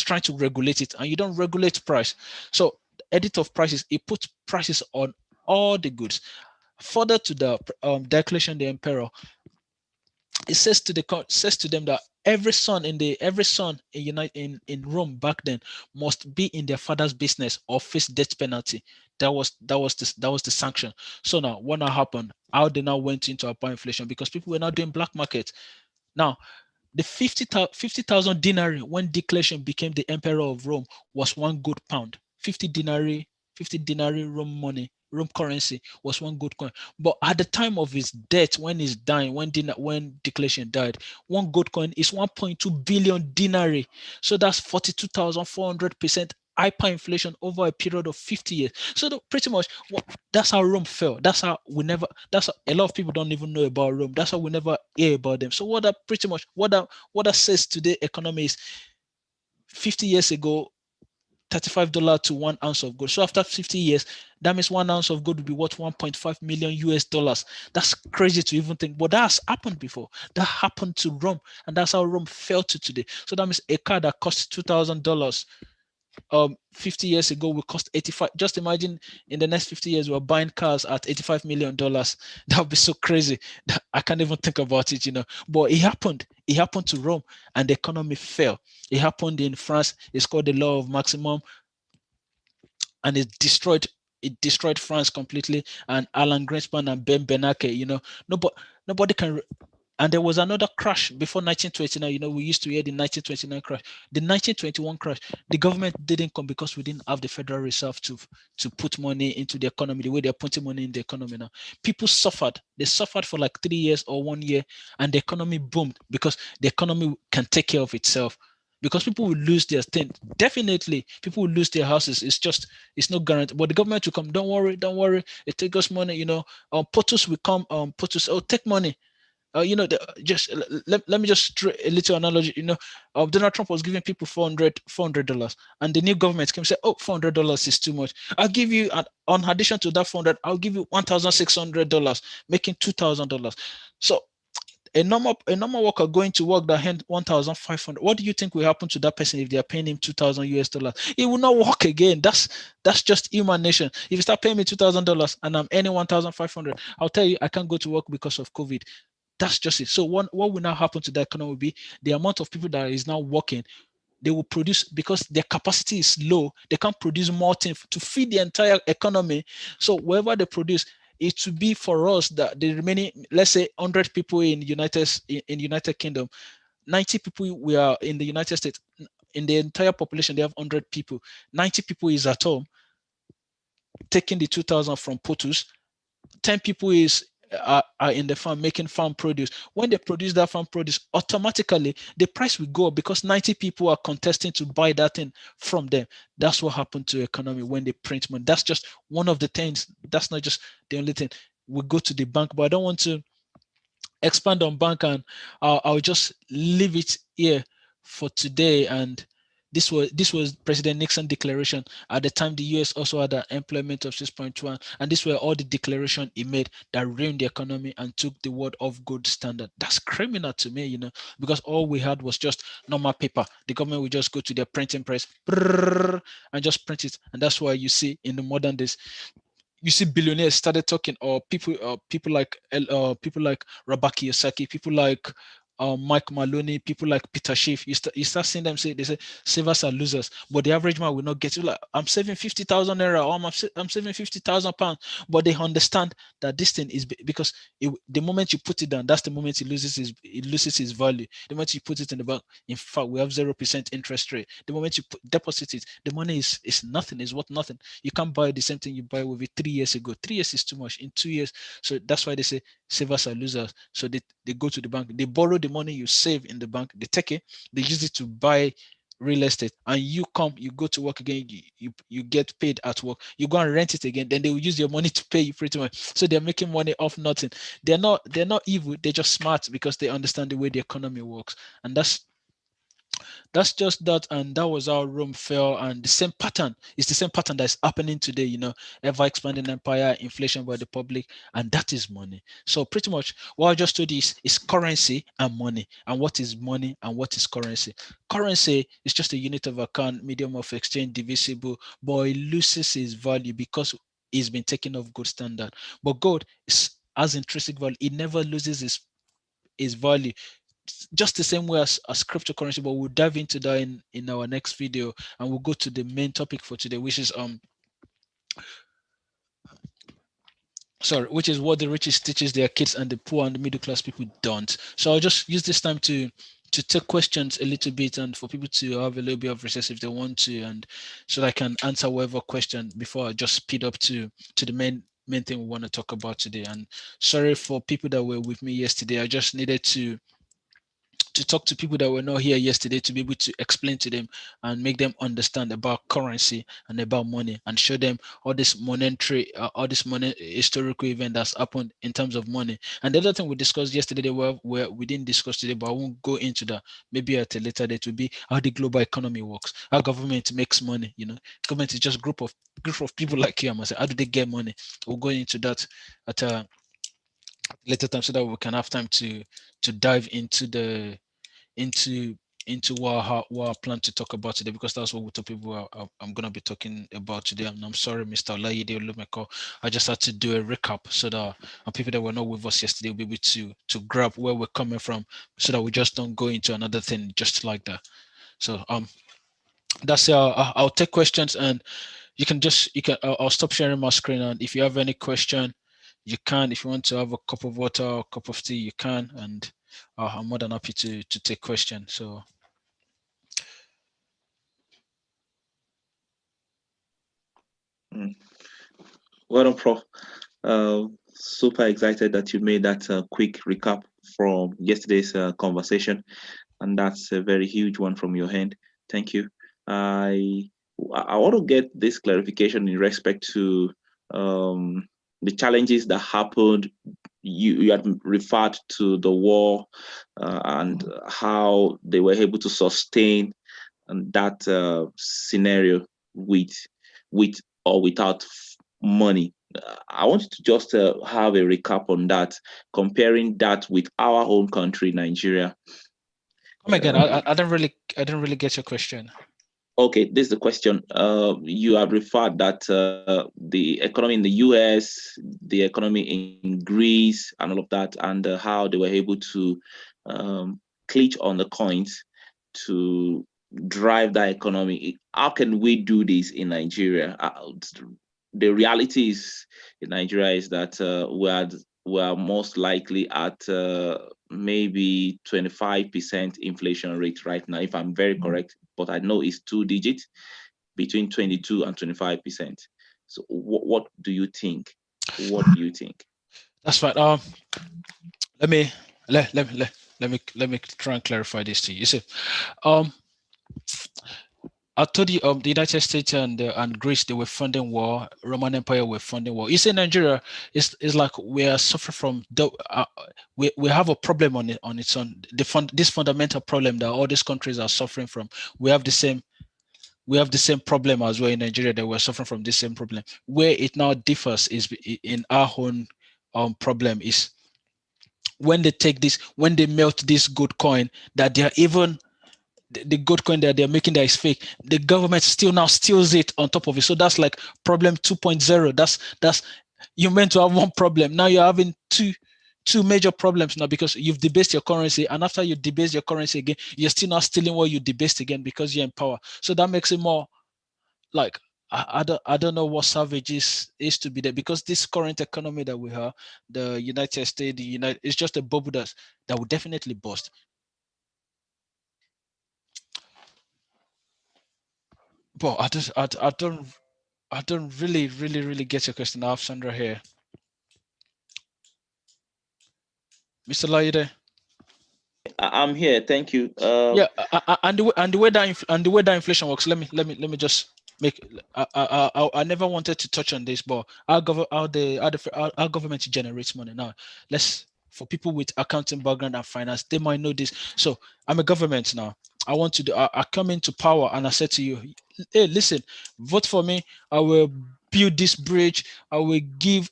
S1: trying to regulate it, and you don't regulate price. So edit of prices, it puts prices on all the goods. Further to the Declaration the Emperor, it says to them that every son in Rome back then must be in their father's business or face death penalty. That was the sanction. So now what now happened? How they now went into hyperinflation, because people were now doing black market. Now the 50,000 denarii when Diocletian became the emperor of Rome was one good pound. 50 denarii Rome money, Rome currency was one good coin. But at the time of his death, when he's dying, when Diocletian died, one gold coin is 1.2 billion denarii. So that's 42,400% hyperinflation over a period of 50 years. So pretty much that's how Rome fell. That's how a lot of people don't even know about Rome. That's how we never hear about them. So what that says today economy is 50 years ago, $35 to 1 ounce of gold. So after 50 years, that means 1 ounce of gold would be worth 1.5 million US dollars. That's crazy to even think, but that's happened before. That happened to Rome, and that's how Rome fell to today. So that means a car that costs $2,000 50 years ago will cost 85. Just imagine in the next 50 years we're buying cars at $85 million. That would be so crazy that I can't even think about it. But it happened to Rome, and the economy fell. It happened in France. It's called the law of maximum, and it destroyed France completely. And Alan Greenspan and Ben Bernanke, nobody can. And there was another crash before 1929. We used to hear the 1929 crash. The 1921 crash, the government didn't come because we didn't have the Federal Reserve to put money into the economy the way they're putting money in the economy now. People suffered. They suffered for like 3 years or 1 year, and the economy boomed because the economy can take care of itself. Because people will lose their thing. Definitely, people will lose their houses. It's not guaranteed. But the government will come. Don't worry, don't worry. It take us money. POTUS will come. POTUS, take money. Just let me just draw a little analogy. Donald Trump was giving people $400, and the new government came and say, "Oh, $400 is too much. I'll give you, on addition to that 400, I'll give you $1,600, making $2,000." So A normal worker going to work that hand 1,500. What do you think will happen to that person if they are paying him 2,000 US dollars? He will not work again. That's just human nature. If you start paying me $2,000 and I'm earning 1,500, I'll tell you I can't go to work because of COVID. That's just it. So what will now happen to the economy will be the amount of people that is now working. They will produce because their capacity is low. They can't produce more things to feed the entire economy. So wherever they produce, it should be for us that the remaining, let's say, 100 people in United Kingdom, 90 people we are in the United States. In the entire population, they have 100 people. 90 people is at home taking the 2,000 from POTUS. 10 people are in the farm making farm produce. When they produce that farm produce, automatically the price will go up because 90 people are contesting to buy that thing from them. That's what happened to economy when they print money. That's just one of the things. That's not just the only thing. We go to the bank, but I don't want to expand on bank, and I'll just leave it here for today. And this was President Nixon declaration at the time. The US also had an employment of 6.1, and these were all the declaration he made that ruined the economy and took the world off good standard. That's criminal to me, because all we had was just normal paper. The government would just go to their printing press and just print it, and that's why you see in the modern days you see billionaires started talking, or people like Robert Kiyosaki, people like Mike Maloney, people like Peter Schiff. You start seeing them say, they say savers are losers, but the average man will not get it. Like, I'm saving 50,000 naira, or I'm saving 50,000 pounds, but they understand that this thing is because the moment you put it down, that's the moment it loses its value. The moment you put it in the bank, in fact, we have 0% interest rate. The moment you deposit it, the money is nothing, is worth nothing. You can't buy the same thing you buy with it 3 years ago. 3 years is too much. In 2 years, so that's why they say savers are losers. So they go to the bank, they borrow the money you save in the bank, they take it, they use it to buy real estate, and you go to work again, you get paid at work, you go and rent it again, then they will use your money to pay you pretty much. So they're making money off nothing. They're not evil, they're just smart because they understand the way the economy works. And that's just that. And that was how Rome fell. And the same pattern is the same pattern that's happening today, ever expanding empire, inflation by the public, and that is money. So pretty much what I just told you is currency and money. And what is money and what is currency? Currency is just a unit of account, medium of exchange, divisible, but it loses its value because it's been taken off good standard. But gold has intrinsic value. It never loses its value, just the same way as cryptocurrency. But we'll dive into that in our next video, and we'll go to the main topic for today, which is what the richest teaches their kids and the poor and the middle class people don't. So I'll just use this time to take questions a little bit, and for people to have a little bit of research if they want to, and so that I can answer whatever question before I just speed up to the main thing we want to talk about today. And sorry for people that were with me yesterday. I just needed to talk to people that were not here yesterday, to be able to explain to them and make them understand about currency and about money, and show them all this money historical event that's happened in terms of money. And the other thing we discussed yesterday, where we didn't discuss today, but I won't go into that. Maybe at a later date, will be how the global economy works, how government makes money. Government is just group of people like you. I must say, how do they get money? We'll go into that at a later time, so that we can have time to dive into what I plan to talk about today, because that's what we told people I'm going to be talking about today. And I'm sorry, Mr. Olayide Olumeko. I just had to do a recap so that people that were not with us yesterday will be able to grab where we're coming from, so that we just don't go into another thing just like that. So that's it. I'll take questions, and I'll stop sharing my screen, and if you have any question, you can. If you want to have a cup of water or a cup of tea, you can, and I'm more than happy to take questions. So
S2: Well done, Prof. Super excited that you made that quick recap from yesterday's conversation, and that's a very huge one from your end. Thank you. I want to get this clarification in respect to the challenges that happened. You had referred to the war and how they were able to sustain that scenario with or without money. I want you to just have a recap on that, comparing that with our own country, Nigeria.
S1: Come again.
S2: Uh,
S1: I don't really get your question.
S2: okay, this is the question. You have referred that the economy in the US, the economy in Greece, and all of that, and how they were able to um, clutch on the coins to drive that economy. How can we do this in Nigeria? The reality is in Nigeria is that we are most likely at maybe 25% inflation rate right now, if I'm very correct. But I know it's two digits, between 22 and 25%. So what do you think? What do you think?
S1: That's right. Let me let me try and clarify this to you. You see, um, I told you, the United States and Greece, they were funding war. Roman Empire were funding war. You see, Nigeria is like we are suffering from we have a problem on its own. This fundamental problem that all these countries are suffering from. We have the same we have the same problem as well in Nigeria, that we're suffering from the same problem. Where it now differs is in our own problem is when they melt this good coin, that they are even the good coin that they're making that is fake, the government still now steals it on top of it. So that's like problem 2.0. That's you meant to have one problem, now you're having two major problems now, because you've debased your currency, and after you debase your currency again, you're still not stealing what you debased again because you're in power. So that makes it more like I don't know what savage is to be there, because this current economy that we have, the United States, the United, it's just a bubble that will definitely burst. But I don't really get your question. I have Sandra here. Mr. Laide.
S2: I'm here. Thank you.
S1: Yeah, and the way that and the way that inflation works. Let me just make. I never wanted to touch on this, but our government generates money now. Let's for people with accounting background and finance, they might know this. So I'm a government now. I want to do. I come into power and I said to you, hey, listen, vote for me. I will build this bridge. I will give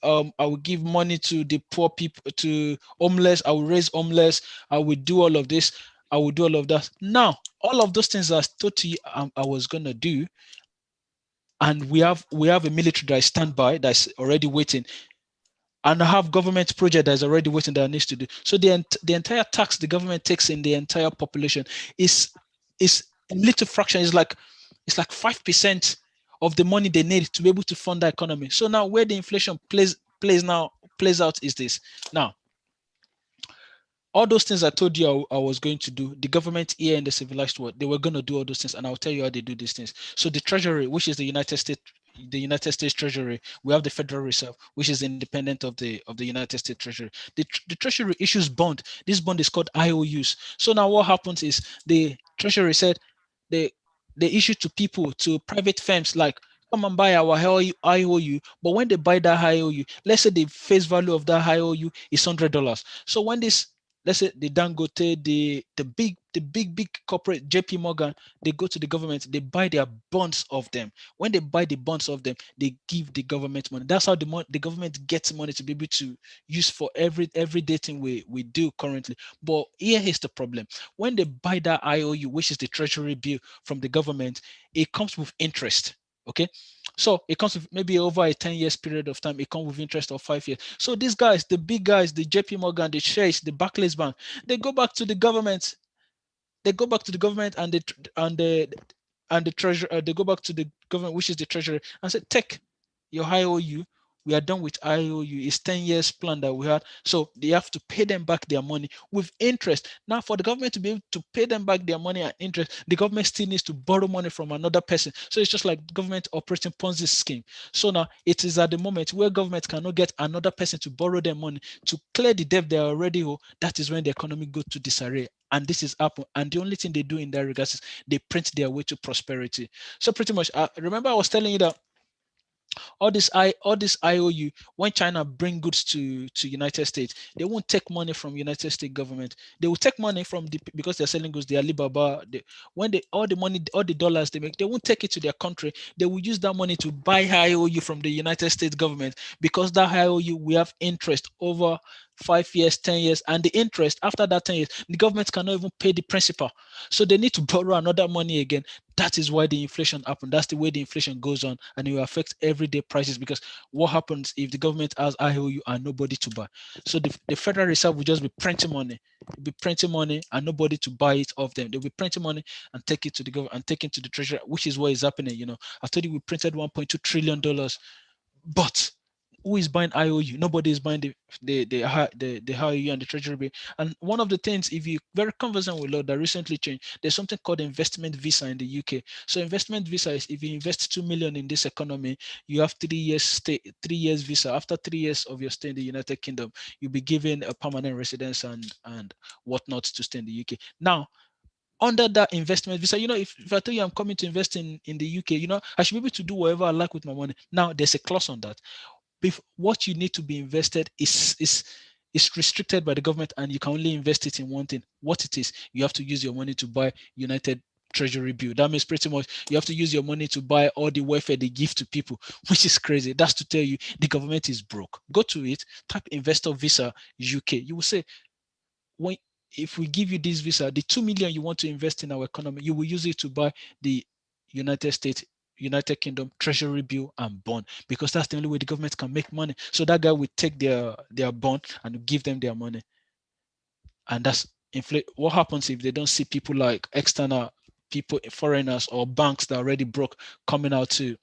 S1: money to the poor people, to homeless. I will raise homeless. I will do all of this. I will do all of that. Now, all of those things I told you I was gonna do, and we have a military that is standby, that's already waiting, and I have government project that is already waiting that needs to do. So the entire tax the government takes in the entire population is a little fraction. It's like 5% of the money they need to be able to fund the economy. So now where the inflation plays out is this. Now, all those things I told you I was going to do, the government here in the civilized world, they were going to do all those things, and I'll tell you how they do these things. So the Treasury, which is the United States Treasury, we have the Federal Reserve, which is independent of the United States Treasury. The Treasury issues bond. This bond is called IOUs. So now what happens is the Treasury said they they issue to people, to private firms, like, come and buy our IOU. But when they buy that IOU, let's say the face value of that IOU is $100. So when this, let's say the Dangote, the big corporate JP Morgan, they go to the government, they buy their bonds of them. When they buy the bonds of them, they give the government money. That's how the government gets money to be able to use for everyday thing we do currently. But here is the problem. When they buy that IOU, which is the treasury bill from the government, it comes with interest. Okay, so it comes with maybe over a 10 years period of time, it comes with interest of 5 years. So these guys, the big guys, the JP Morgan, the Chase, the Barclays Bank, they go back to the government. They go back to the government and the and the treasury. They go back to the government, which is the treasury, and say, take your IOU. We are done with IOU. It's 10 years plan that we had. So they have to pay them back their money with interest. Now, for the government to be able to pay them back their money at interest, the government still needs to borrow money from another person. So it's just like government operating Ponzi scheme. So now it is at the moment where government cannot get another person to borrow their money to clear the debt they already owe. That is when the economy goes to disarray. And this is Apple. And the only thing they do in that regard is they print their way to prosperity. So pretty much, remember I was telling you that All this IOU, when China bring goods to United States, they won't take money from United States government. They will take money from because they're selling goods, they Alibaba. When they all the money, all the dollars they make, they won't take it to their country. They will use that money to buy IOU from the United States government, because that IOU we have interest over 5 years, 10 years, and the interest after that 10 years, the government cannot even pay the principal. So they need to borrow another money again. That is why the inflation happened. That's the way the inflation goes on, and it will affect everyday prices. Because what happens if the government has IOU and nobody to buy? So the Federal Reserve will just be printing money, and nobody to buy it off them. They'll be printing money and take it to the government and take it to the treasury, which is what is happening. I told you we printed $1.2 trillion, but who is buying IOU? Nobody is buying the IOU and the treasury bill. And one of the things, if you very conversant with law that recently changed, there's something called investment visa in the UK. So investment visa is if you invest 2 million in this economy, you have 3 years stay, 3 years visa. After 3 years of your stay in the United Kingdom, you'll be given a permanent residence and whatnot to stay in the UK. Now, under that investment visa, if I tell you I'm coming to invest in the UK, I should be able to do whatever I like with my money. Now, there's a clause on that. What you need to be invested is restricted by the government, and you can only invest it in one thing. What it is, you have to use your money to buy United Treasury bill. That means pretty much you have to use your money to buy all the welfare they give to people, which is crazy. That's to tell you the government is broke. Go to it, type investor visa UK. You will say, when if we give you this visa, the 2 million you want to invest in our economy, you will use it to buy the United States, United Kingdom treasury bill and bond, because that's the only way the government can make money. So that guy will take their bond and give them their money. And that's inflate. What happens if they don't see people like external people, foreigners or banks that are already broke, coming out to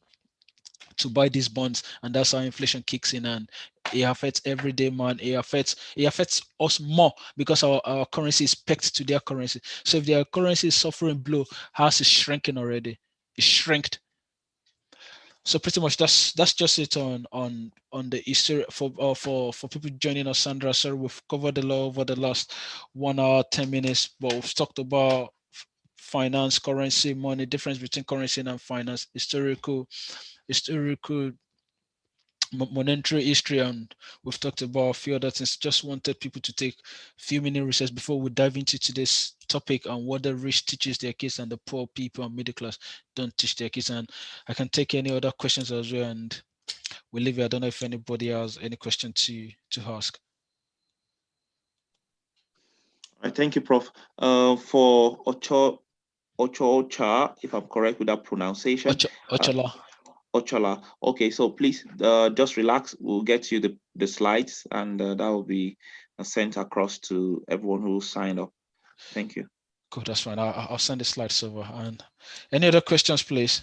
S1: buy these bonds? And that's how inflation kicks in, and it affects everyday man. It affects us more, because our currency is pegged to their currency. So if their currency is suffering blow, ours is shrinking already. It's shrinked. So pretty much that's just it on the history for people joining us, Sandra. Sorry, we've covered a lot over the last 1 hour 10 minutes, but we've talked about finance, currency, money, difference between currency and finance, historical monetary history, and we've talked about a few other things. Just wanted people to take a few minute recess before we dive into today's topic on what the rich teaches their kids and the poor people and middle class don't teach their kids. And I can take any other questions as well, and we'll leave it. I don't know if anybody has any question to ask.
S2: All right, thank you, Prof. For Ochocha, if I'm correct with that pronunciation.
S1: Ochala.
S2: Ochala. Okay, so please just relax. We'll get you the slides, and that will be sent across to everyone who signed up. Thank you.
S1: Cool, that's fine. I'll send the slides over. And any other questions, please?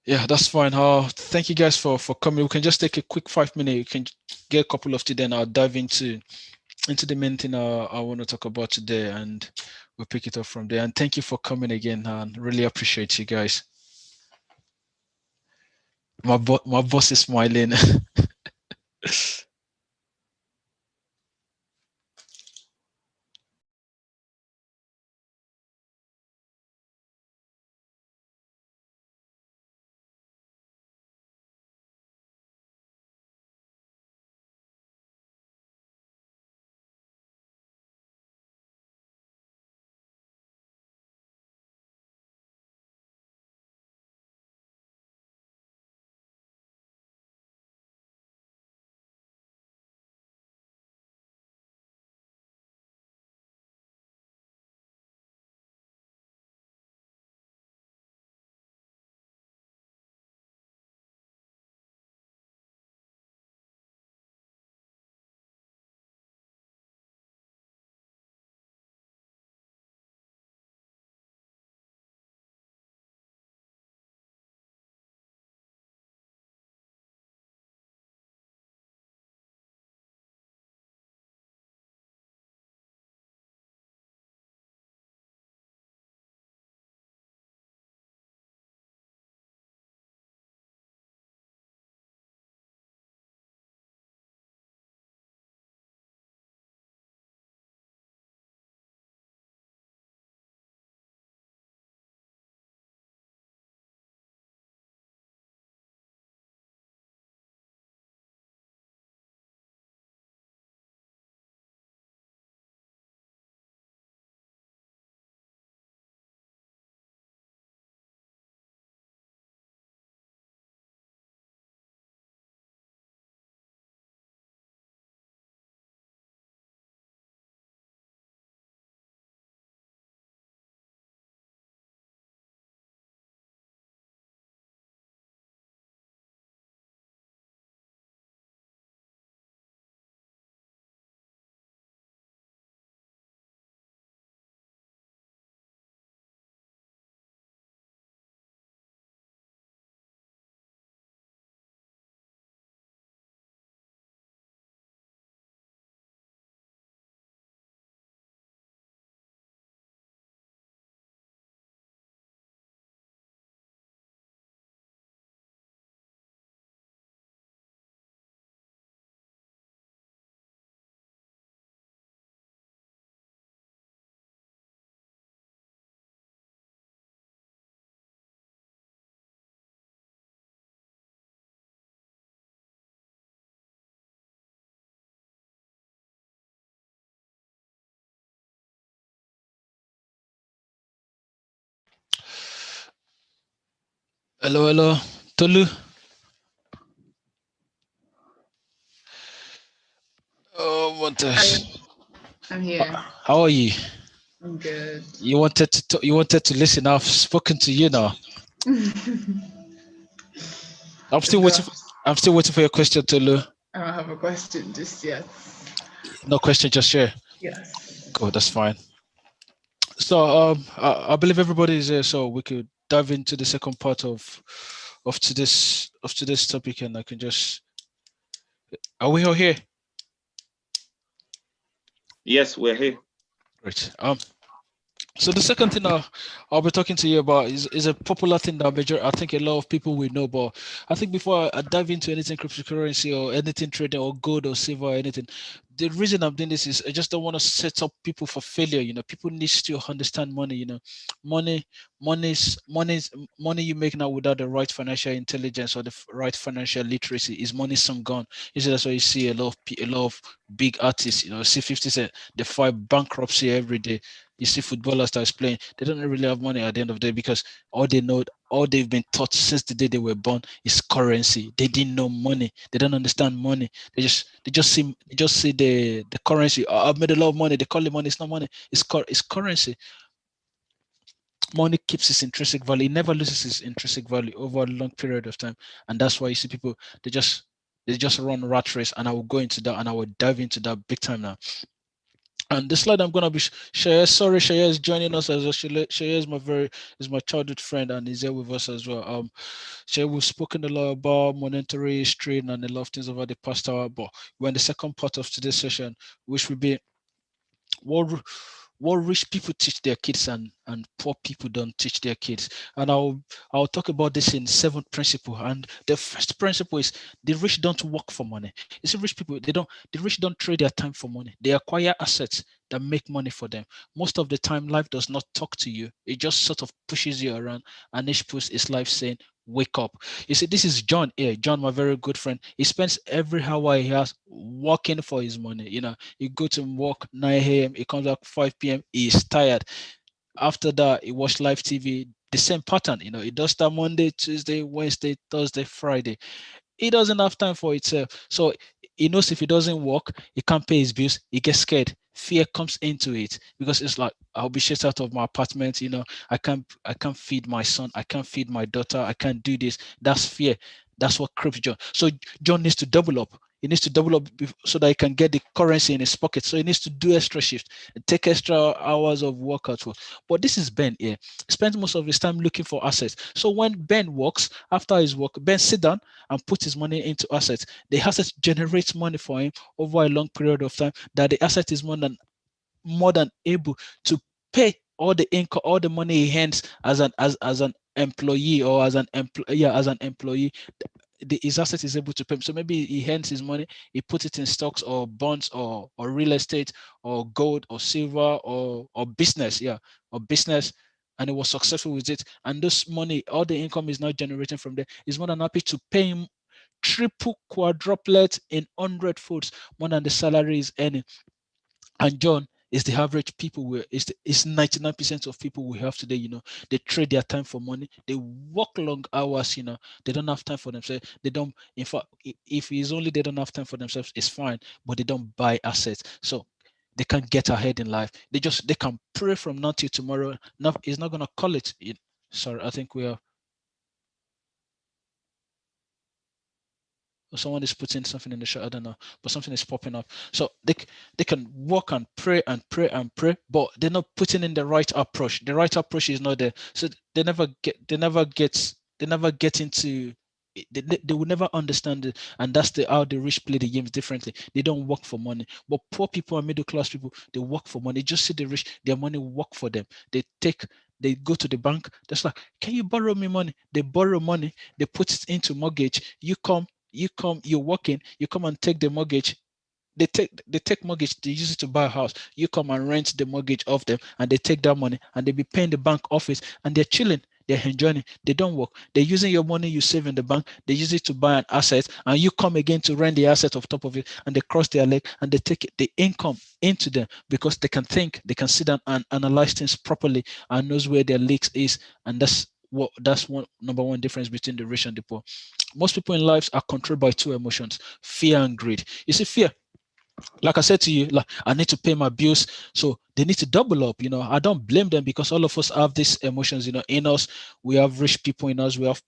S1: Yeah, that's fine. Thank you guys for coming. We can just take a quick 5 minute. You can get a couple of tea, then I'll dive into the main thing I want to talk about today, and we'll pick it up from there. And thank you for coming again, and really appreciate you guys. My boss is smiling. Hello, hello. Tolu. Oh, what
S3: Hi,
S1: else?
S3: I'm here.
S1: How are you?
S3: I'm good.
S1: You wanted to listen. I've spoken to you now. I'm still
S3: No,
S1: waiting. I'm still waiting for your question, Tolu.
S3: I don't have a question just yet.
S1: No question, just share.
S3: Yes.
S1: Cool, that's fine. So, I believe everybody is here, so we could dive into the second part of today's topic, and I can just. Are we all here?
S2: Yes, we're here.
S1: Great. So the second thing I'll be talking to you about is a popular thing that I think a lot of people will know. But I think before I dive into anything cryptocurrency or anything trading or gold or silver or anything, the reason I'm doing this is I just don't want to set up people for failure. People need to understand money. Money, money's money you make now without the right financial intelligence or the right financial literacy is money some gone. You see, that's why you see a lot of big artists. See 50 Cent, they fight bankruptcy every day. You see footballers that's playing, they don't really have money at the end of the day because all they know, all they've been taught since the day they were born is currency. They didn't know money. They don't understand money. They just see the currency. Oh, I've made a lot of money. They call it money. It's not money. It's currency. Money keeps its intrinsic value. It never loses its intrinsic value over a long period of time, and that's why you see people they just run rat race. And I will go into that and I will dive into that big time now. And the slide I'm gonna be Shaya. Sorry, Shaya is joining us as well. Shaya is my childhood friend and is here with us as well. Shaya, we've spoken a lot about monetary strain and a lot of things over the past hour, but we're in the second part of today's session, which will be what what rich people teach their kids and poor people don't teach their kids. And I'll talk about this in seventh principle. And the first principle is the rich don't work for money. You see, rich people, the rich don't trade their time for money. They acquire assets that make money for them. Most of the time, life does not talk to you. It just sort of pushes you around, and each push is life saying, wake up. You see, this is John here. John, my very good friend. He spends every hour he has working for his money. He go to work 9 a.m. He comes back 5 p.m. He's tired. After that, he watch live TV. The same pattern. He does that Monday, Tuesday, Wednesday, Thursday, Friday. He doesn't have time for itself. So he knows if he doesn't work, he can't pay his bills. He gets scared. Fear comes into it because it's like I'll be shut out of my apartment. I can't feed my son. I can't feed my daughter. I can't do this. That's fear. That's what crips John. So John needs to double up. He needs to double up so that he can get the currency in his pocket. So he needs to do extra shift and take extra hours of workout for. But this is Ben here. He spends most of his time looking for assets. So when Ben works, after his work, Ben sit down and put his money into assets. The asset generates money for him over a long period of time. That the asset is more than able to pay all the income, all the money he earns as an employee or as an employee. His asset is able to pay him. So maybe he earns his money, he puts it in stocks or bonds or real estate or gold or silver or business, or business, and he was successful with it. And this money, all the income is now generating from there. He's more than happy to pay him triple, quadruplet in 100 folds more than the salary is earning. And John is the average people is 99% of people we have today. They trade their time for money. They work long hours. They don't have time for themselves. They don't. In fact, if it's only they don't have time for themselves, it's fine. But they don't buy assets, so they can't get ahead in life. They can pray from now till tomorrow. No, it's not gonna call it. Sorry, I think we are. Or someone is putting something in the chat. I don't know, but something is popping up. So they can walk and pray and pray and pray, but they're not putting in the right approach. The right approach is not there, so they never get into. They will never understand it, and that's how the rich play the games differently. They don't work for money, but poor people and middle class people, they work for money. Just see the rich, their money work for them. They go to the bank. That's like, can you borrow me money? They borrow money. They put it into mortgage. You're working, you come and take the mortgage. They take mortgage, they use it to buy a house. You come and rent the mortgage off them, and they take that money and they be paying the bank office, and they're chilling, they're enjoying it. They don't work. They're using your money you save in the bank, they use it to buy an asset, and you come again to rent the asset of top of it, and they cross their leg and they take the income into them because they can think, they can sit down and analyze things properly and knows where their leaks is. And that's That's one number one difference between the rich and the poor. Most people in lives are controlled by two emotions: fear and greed. You see, fear, like I said to you, like, I need to pay my bills, so they need to double up. I don't blame them, because all of us have these emotions. In us, we have rich people in us, we have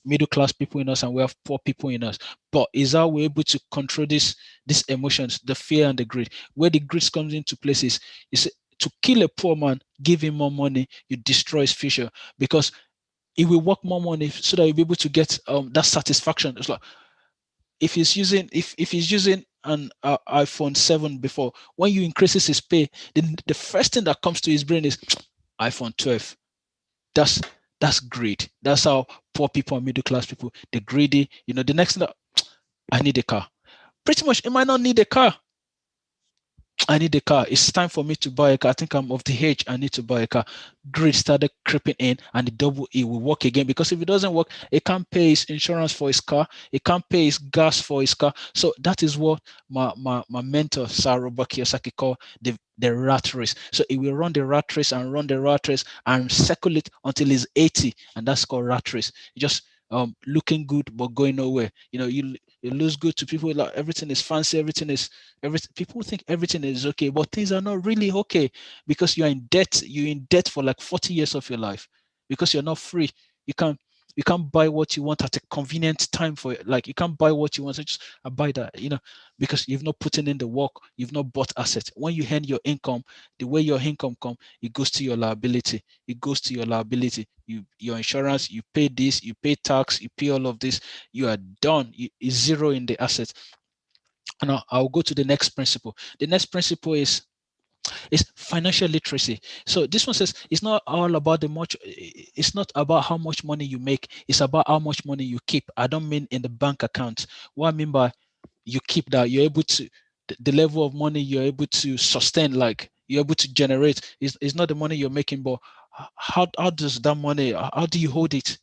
S1: middle class people in us, and we have poor people in us. But is how we're able to control these emotions, the fear and the greed. Where the greed comes into place is to kill a poor man, give him more money, you destroy his future, because he will work more money so that you'll be able to get that satisfaction. It's like, if he's using an iPhone 7 before, when you increases his pay, then the first thing that comes to his brain is iPhone 12. That's greed. That's how poor people and middle class people, they're greedy. The next thing that, I need a car. Pretty much, it might not need a car. I need a car. It's time for me to buy a car. I think I'm of the age. I need to buy a car. Greed started creeping in, and the double E will work again, because if it doesn't work, it can't pay his insurance for his car. It can't pay his gas for his car. So that is what my mentor, Saruba Kiyosaki, called the rat race. So he will run the rat race and run the rat race and circle it until he's 80, and that's called rat race. Just looking good but going nowhere. You lose good to people, like everything is fancy, everything. People think everything is okay, but things are not really okay, because you're in debt. You're in debt for like 40 years of your life, because you're not free. You can't buy what you want at a convenient time for it. Like, you can't buy what you want. So just buy that, because you've not put in the work. You've not bought assets. When you earn your income, the way your income come, it goes to your liability. It goes to your liability. Your insurance, you pay this, you pay tax, you pay all of this. You are done. It's zero in the assets. And I'll go to the next principle. The next principle is financial literacy. So this one says it's not all about it's not about how much money you make, it's about how much money you keep. I don't mean in the bank account. What I mean by you keep that, you're able to, the level of money you're able to sustain, like you're able to generate, is not the money you're making, but how does that money, how do you hold it?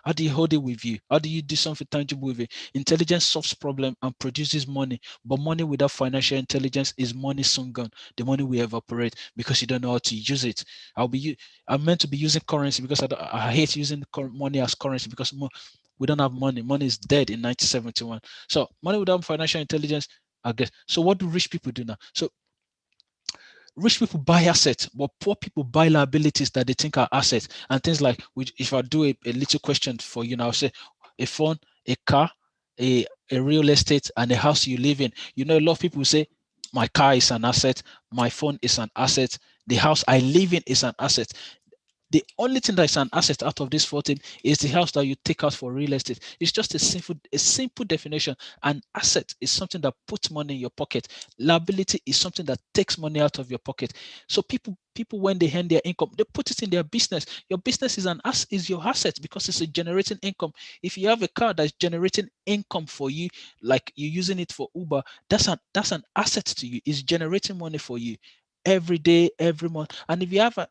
S1: How do you hold it with you? How do you do something tangible with it? Intelligence solves problem and produces money, but money without financial intelligence is money soon gone. The money will evaporate because you don't know how to use it. I'm meant to be using currency, because I hate using money as currency, because we don't have money. Money is dead in 1971. So money without financial intelligence, I guess. So what do rich people do now? So rich people buy assets, but poor people buy liabilities that they think are assets. And things like, which, if I do a little question for you now, I'll say a phone, a car, a real estate, and a house you live in. A lot of people say, my car is an asset, my phone is an asset, the house I live in is an asset. The only thing that is an asset out of this 14 is the house that you take out for real estate. It's just a simple definition. An asset is something that puts money in your pocket. Liability is something that takes money out of your pocket. So people when they earn their income, they put it in their business. Your business is your asset, because it's a generating income. If you have a car that's generating income for you, like you're using it for Uber, that's an asset to you. It's generating money for you every day, every month. And if you have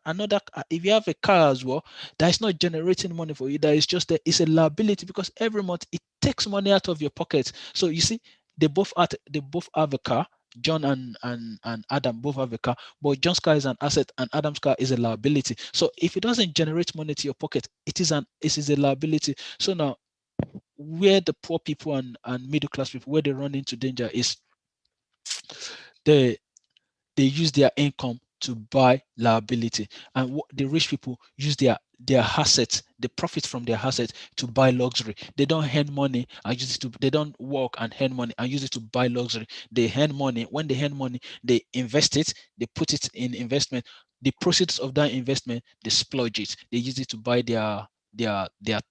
S1: if you have a car as well that is not generating money for you, that is just it's a liability, because every month it takes money out of your pocket. So you see, they both have a car. John and Adam both have a car, but John's car is an asset and Adam's car is a liability. So if it doesn't generate money to your pocket, it is a liability. So now, where the poor people and middle class people, where they run into danger is they they use their income to buy liability, and the rich people use their assets, the profit from their assets, to buy luxury. They don't earn money and use it to they don't work and earn money and use it to buy luxury. They earn money. When they earn money, they invest it, they put it in investment. The proceeds of that investment, they splurge it, they use it to buy their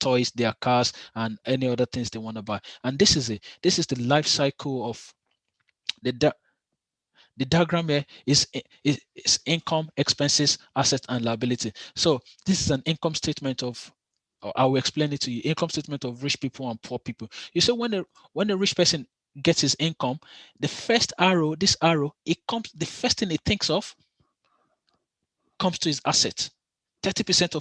S1: toys, their cars, and any other things they want to buy. And this is the life cycle of the the diagram here is income, expenses, assets, and liability. So this is an income statement of, or I will explain it to you, income statement of rich people and poor people. You see, when a rich person gets his income, the first arrow, this arrow, the first thing it thinks of comes to his asset. 30%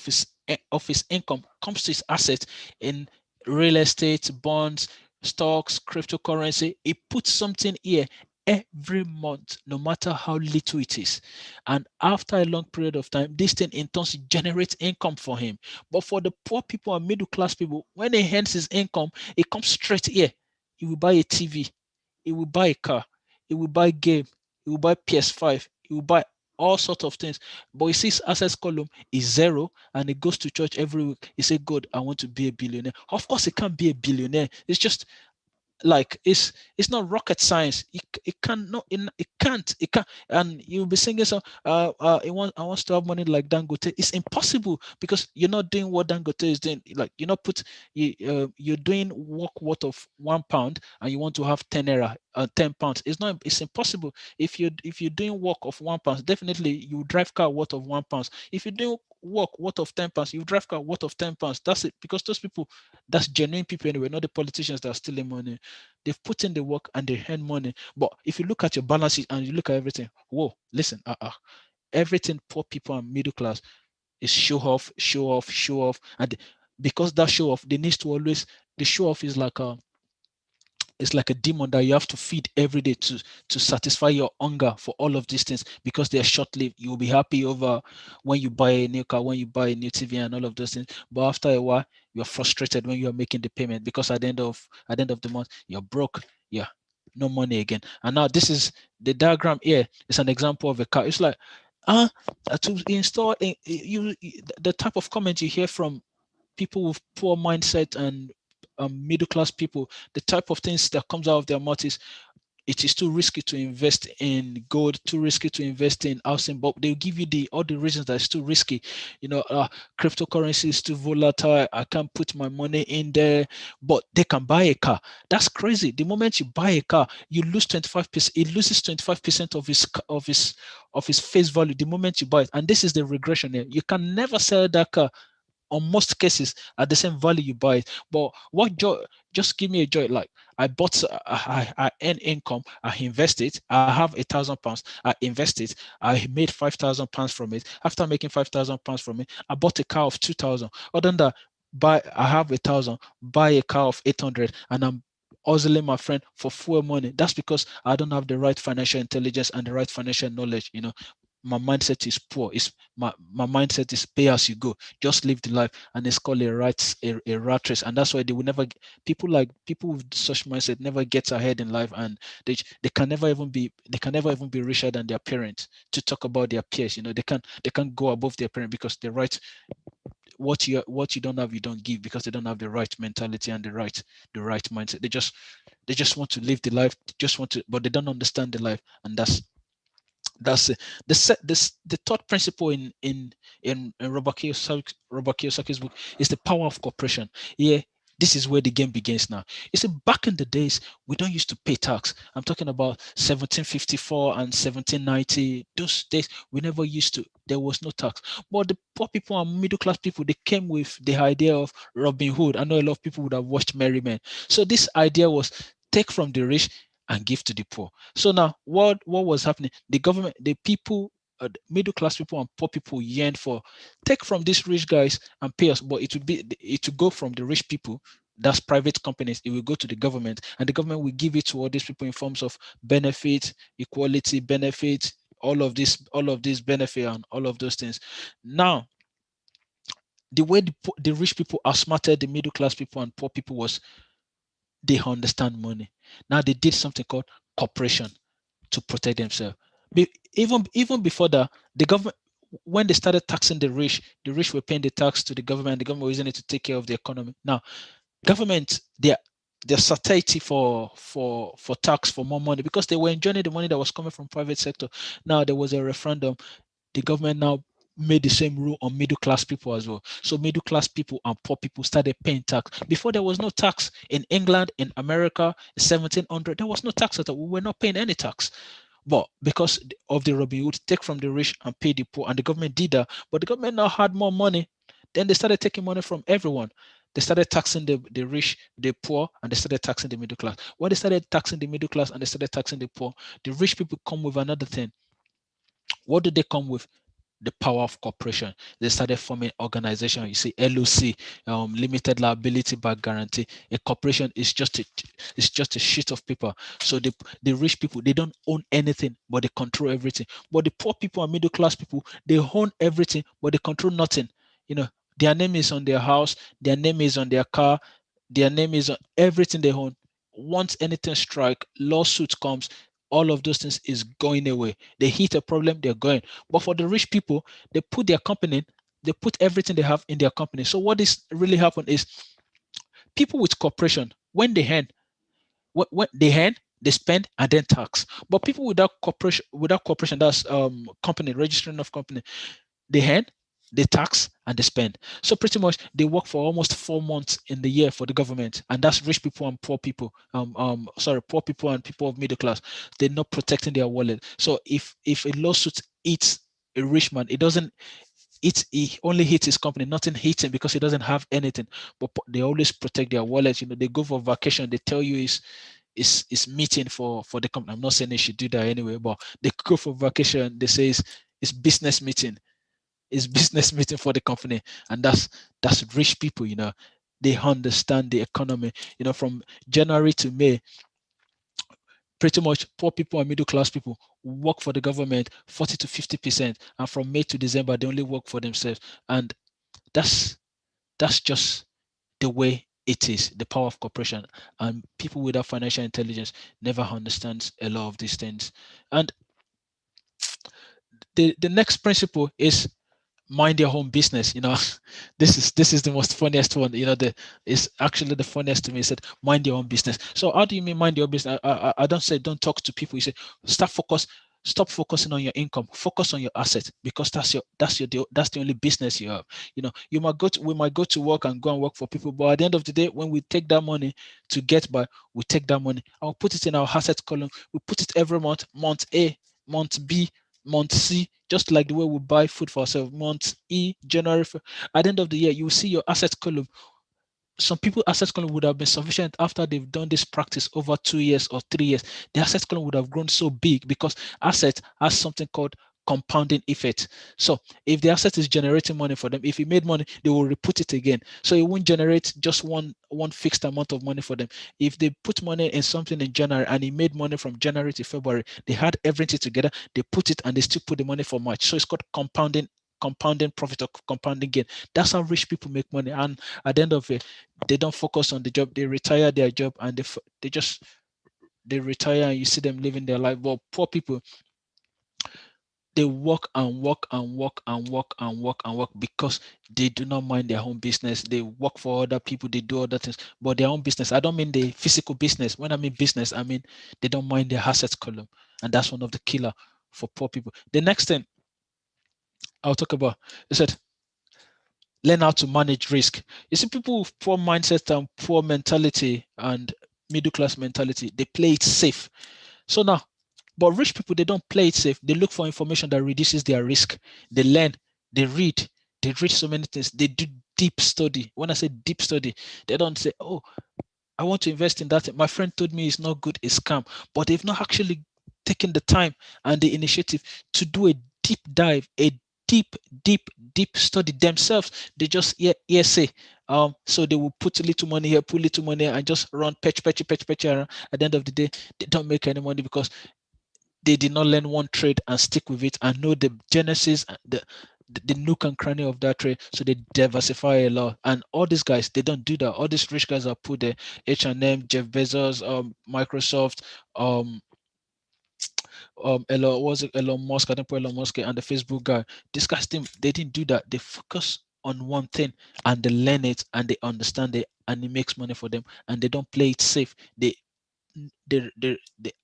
S1: of his income comes to his asset in real estate, bonds, stocks, cryptocurrency. He puts something here every month, no matter how little it is. And after a long period of time, this thing in turn generates income for him. But for the poor people and middle class people, when he earns his income, it comes straight here. He will buy a TV, he will buy a car, he will buy game, he will buy PS5, he will buy all sorts of things. But he sees assets column is zero and he goes to church every week. He say, God, I want to be a billionaire. Of course, he can't be a billionaire. It's just like it's not rocket science. It can not it can't and you'll be singing some I want to have money like Dangote. It's impossible because you're not doing what Dangote is doing. Like you're not put you're doing work worth of £1 and you want to have 10 naira, £10. It's impossible. If you're doing work of £1, definitely you drive car worth of £1. If you're doing work worth of £10, you drive car worth of £10. That's it, because those people, that's genuine people anyway, not the politicians that are stealing money. They've put in the work and they earn money. But if you look at your balance sheet and you look at everything, whoa, listen, everything poor people and middle class is show off, show off, show off. And because that show off, they need to always, the show off is like a, it's like a demon that you have to feed every day to satisfy your hunger for all of these things, because they're short-lived. You'll be happy over when you buy a new car, when you buy a new TV and all of those things, but after a while you're frustrated when you're making the payment, because at the end of the month you're broke. Yeah, no money again. And now this is the diagram here. It's an example of a car. It's like uh to install the type of comment you hear from people with poor mindset and middle class people, the type of things that comes out of their mouth is, it is too risky to invest in gold, too risky to invest in housing. But they'll give you all the reasons that it's too risky. Cryptocurrency is too volatile. I can't put my money in there. But they can buy a car. That's crazy. The moment you buy a car, you lose 25%. It loses 25% of his face value the moment you buy it. And this is the regression here. You can never sell that car on most cases at the same value you buy it. But what joy? Just give me a joy. Like I bought, I earn income, I invest it. I have £1,000, I invest it. I made £5,000 from it. After making £5,000 from it, I bought a car of 2,000. Other than that, I have 1,000, buy a car of 800, and I'm hustling my friend for full money. That's because I don't have the right financial intelligence and the right financial knowledge. My mindset is poor. My mindset is pay as you go. Just live the life, and it's called a rat race. And that's why people with such mindset never get ahead in life, and they can never even be richer than their parents. To talk about their peers, they can't go above their parent, because the right, what you don't have, you don't give, because they don't have the right mentality and the right mindset. They just want to live the life, they just want to, but they don't understand the life. And that's it. The third principle in Robert Kiyosaki's book is the power of cooperation. Yeah, this is where the game begins now. You see, back in the days, we don't used to pay tax. I'm talking about 1754 and 1790. Those days, we never used to. There was no tax. But the poor people and middle class people, they came with the idea of Robin Hood. I know a lot of people would have watched Merry Men. So this idea was, take from the rich and give to the poor. So now, what was happening? The government, the people, the middle class people and poor people yearned for, take from these rich guys and pay us, but it will go from the rich people. That's private companies. It will go to the government, and the government will give it to all these people in forms of benefit, equality, benefit, all of this benefit and all of those things. Now, the way the rich people outsmarted the middle class people and poor people was, they understand money. Now they did something called cooperation to protect themselves. Even before that, the government, when they started taxing the rich were paying the tax to the government. The government was using it to take care of the economy. Now, government, their satiety for tax, for more money, because they were enjoying the money that was coming from private sector. Now there was a referendum. The government now made the same rule on middle class people as well. So middle class people and poor people started paying tax. Before, there was no tax in England, in America, in 1700. There was no tax at all. We were not paying any tax. But because of the Robin Hood, take from the rich and pay the poor, and the government did that. But the government now had more money. Then they started taking money from everyone. They started taxing the rich, the poor, and they started taxing the middle class. When they started taxing the middle class and they started taxing the poor, the rich people come with another thing. What do they come with? the power of corporation. They started forming organization. You see, LOC, limited liability by guarantee. A corporation is just a sheet of paper. So the rich people, they don't own anything, but they control everything. But the poor people and middle class people, they own everything, but they control nothing. You know, their name is on their house, their name is on their car, their name is on everything they own. Once anything strike, lawsuit comes, all of those things is going away. They hit a problem, they're going. But for the rich people, they put their company, they put everything they have in their company. So what is really happened is people with corporation, when they earn, when they earn, they spend and then tax. But people without corporation, that's company, registering of company, they earn, they tax, and they spend. So pretty much they work for almost 4 months in the year for the government, and that's rich people and poor people. Poor people and people of middle class. They're not protecting their wallet. So if a lawsuit eats a rich man, it doesn't. He only hits his company, nothing hits him because he doesn't have anything. But they always protect their wallet. You know, they go for vacation. They tell you is meeting for the company. I'm not saying they should do that anyway, but they go for vacation. They say it's business meeting, is business meeting for the company, and that's rich people. You know, they understand the economy. You know, from January to May, pretty much poor people and middle class people work for the government 40 to 50%, and from May to December they only work for themselves. And that's that's just the way it is, the power of corporation. And people without financial intelligence never understands a lot of these things. And the next principle is mind your own business. You know, this is the most funniest one. You know, the is actually the funniest to me. It said mind your own business. So how do you mean mind your business? I don't say don't talk to people. You say stop focusing on your income, focus on your asset, because that's the only business you have. You know, we might go to work and go and work for people, but at the end of the day, when we take that money to get by, we take that money and we put it in our asset column. We put it every month, month A, month B, month C, just like the way we buy food for ourselves, month E, January. At the end of the year, you will see your asset column. Some people asset column would have been sufficient after they've done this practice over 2 years or 3 years. The asset column would have grown so big because asset has something called compounding effect. So if the asset is generating money for them, if it made money, they will reput it again. So it won't generate just one fixed amount of money for them. If they put money in something in January and it made money from January to February, they had everything together, they put it and they still put the money for March. So it's called compounding profit or compounding gain. That's how rich people make money. And at the end of it, they don't focus on the job. They retire their job and they retire and you see them living their life. But poor people, they work and work and work and work and work and work because they do not mind their own business. They work for other people, they do other things, but their own business. I don't mean the physical business. When I mean business, I mean they don't mind their assets column. And that's one of the killer for poor people. The next thing I'll talk about is that learn how to manage risk. You see, people with poor mindset and poor mentality and middle class mentality, they play it safe. So now, but rich people, they don't play it safe. They look for information that reduces their risk. They learn, they read so many things. They do deep study. When I say deep study, they don't say, oh, I want to invest in that. My friend told me it's not good, it's scam. But they've not actually taken the time and the initiative to do a deep dive, a deep, deep, deep study themselves. They just say. So they will put a little money here, put little money here, and just run patch around. At the end of the day, they don't make any money because they did not learn one trade and stick with it and know the genesis, the nook and cranny of that trade. So they diversify a lot. And all these guys, they don't do that. All these rich guys are put there. H&M, Jeff Bezos, Microsoft, um, Elon Musk. I don't put Elon Musk and the Facebook guy. These guys, they didn't do that. They focus on one thing and they learn it and they understand it and it makes money for them and they don't play it safe. They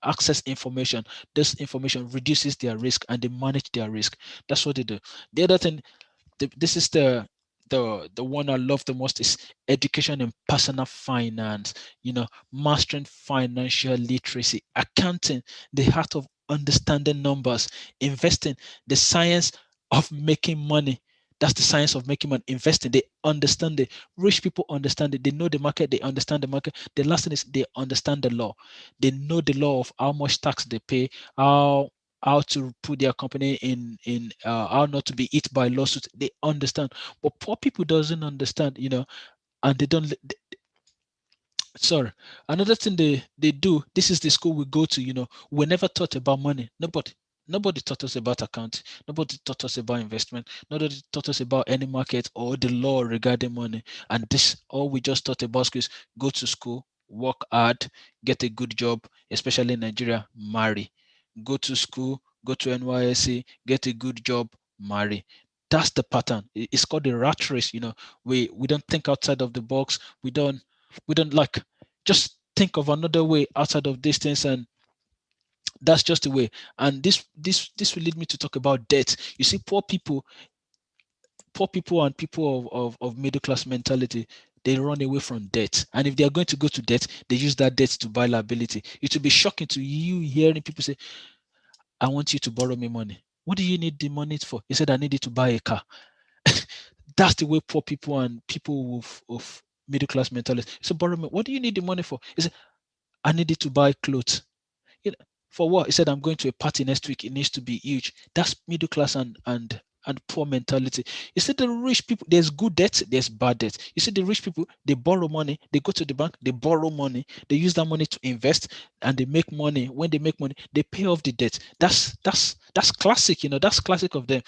S1: access information. This information reduces their risk and they manage their risk. That's what they do. The other thing, this is the one I love the most, is education in personal finance. You know, mastering financial literacy, accounting, the art of understanding numbers, investing, the science of making money. That's the science of making money. Investing, they understand it. Rich people understand it. They know the market. They understand the market. The last thing is they understand the law. They know the law of how much tax they pay, how how to put their company in how not to be hit by lawsuits. They understand, but poor people doesn't understand, and they don't. Sorry, another thing they do. This is the school we go to. We never thought about money. Nobody taught us about accounting. Nobody taught us about investment. Nobody taught us about any market or the law regarding money. And this all we just thought about school is go to school, work hard, get a good job, especially in Nigeria, marry. Go to school, go to NYSC, get a good job, marry. That's the pattern. It's called the rat race. We don't think outside of the box. We don't like just think of another way outside of these things, and that's just the way. And this will lead me to talk about debt. You see, poor people and people of middle class mentality, they run away from debt, and if they are going to go to debt, they use that debt to buy liability. It will be shocking to you hearing people say, I want you to borrow me money. What do you need the money for? He said, I need it to buy a car. That's the way poor people and people of middle class mentality. So borrow me. What do you need the money for? He said, I need it to buy clothes. For what? He said, I'm going to a party next week. It needs to be huge. That's middle class and poor mentality. You see, the rich people, there's good debt, there's bad debt. You see, the rich people, they borrow money, they go to the bank, they borrow money, they use that money to invest, and they make money. When they make money, they pay off the debt. That's classic, that's classic of them,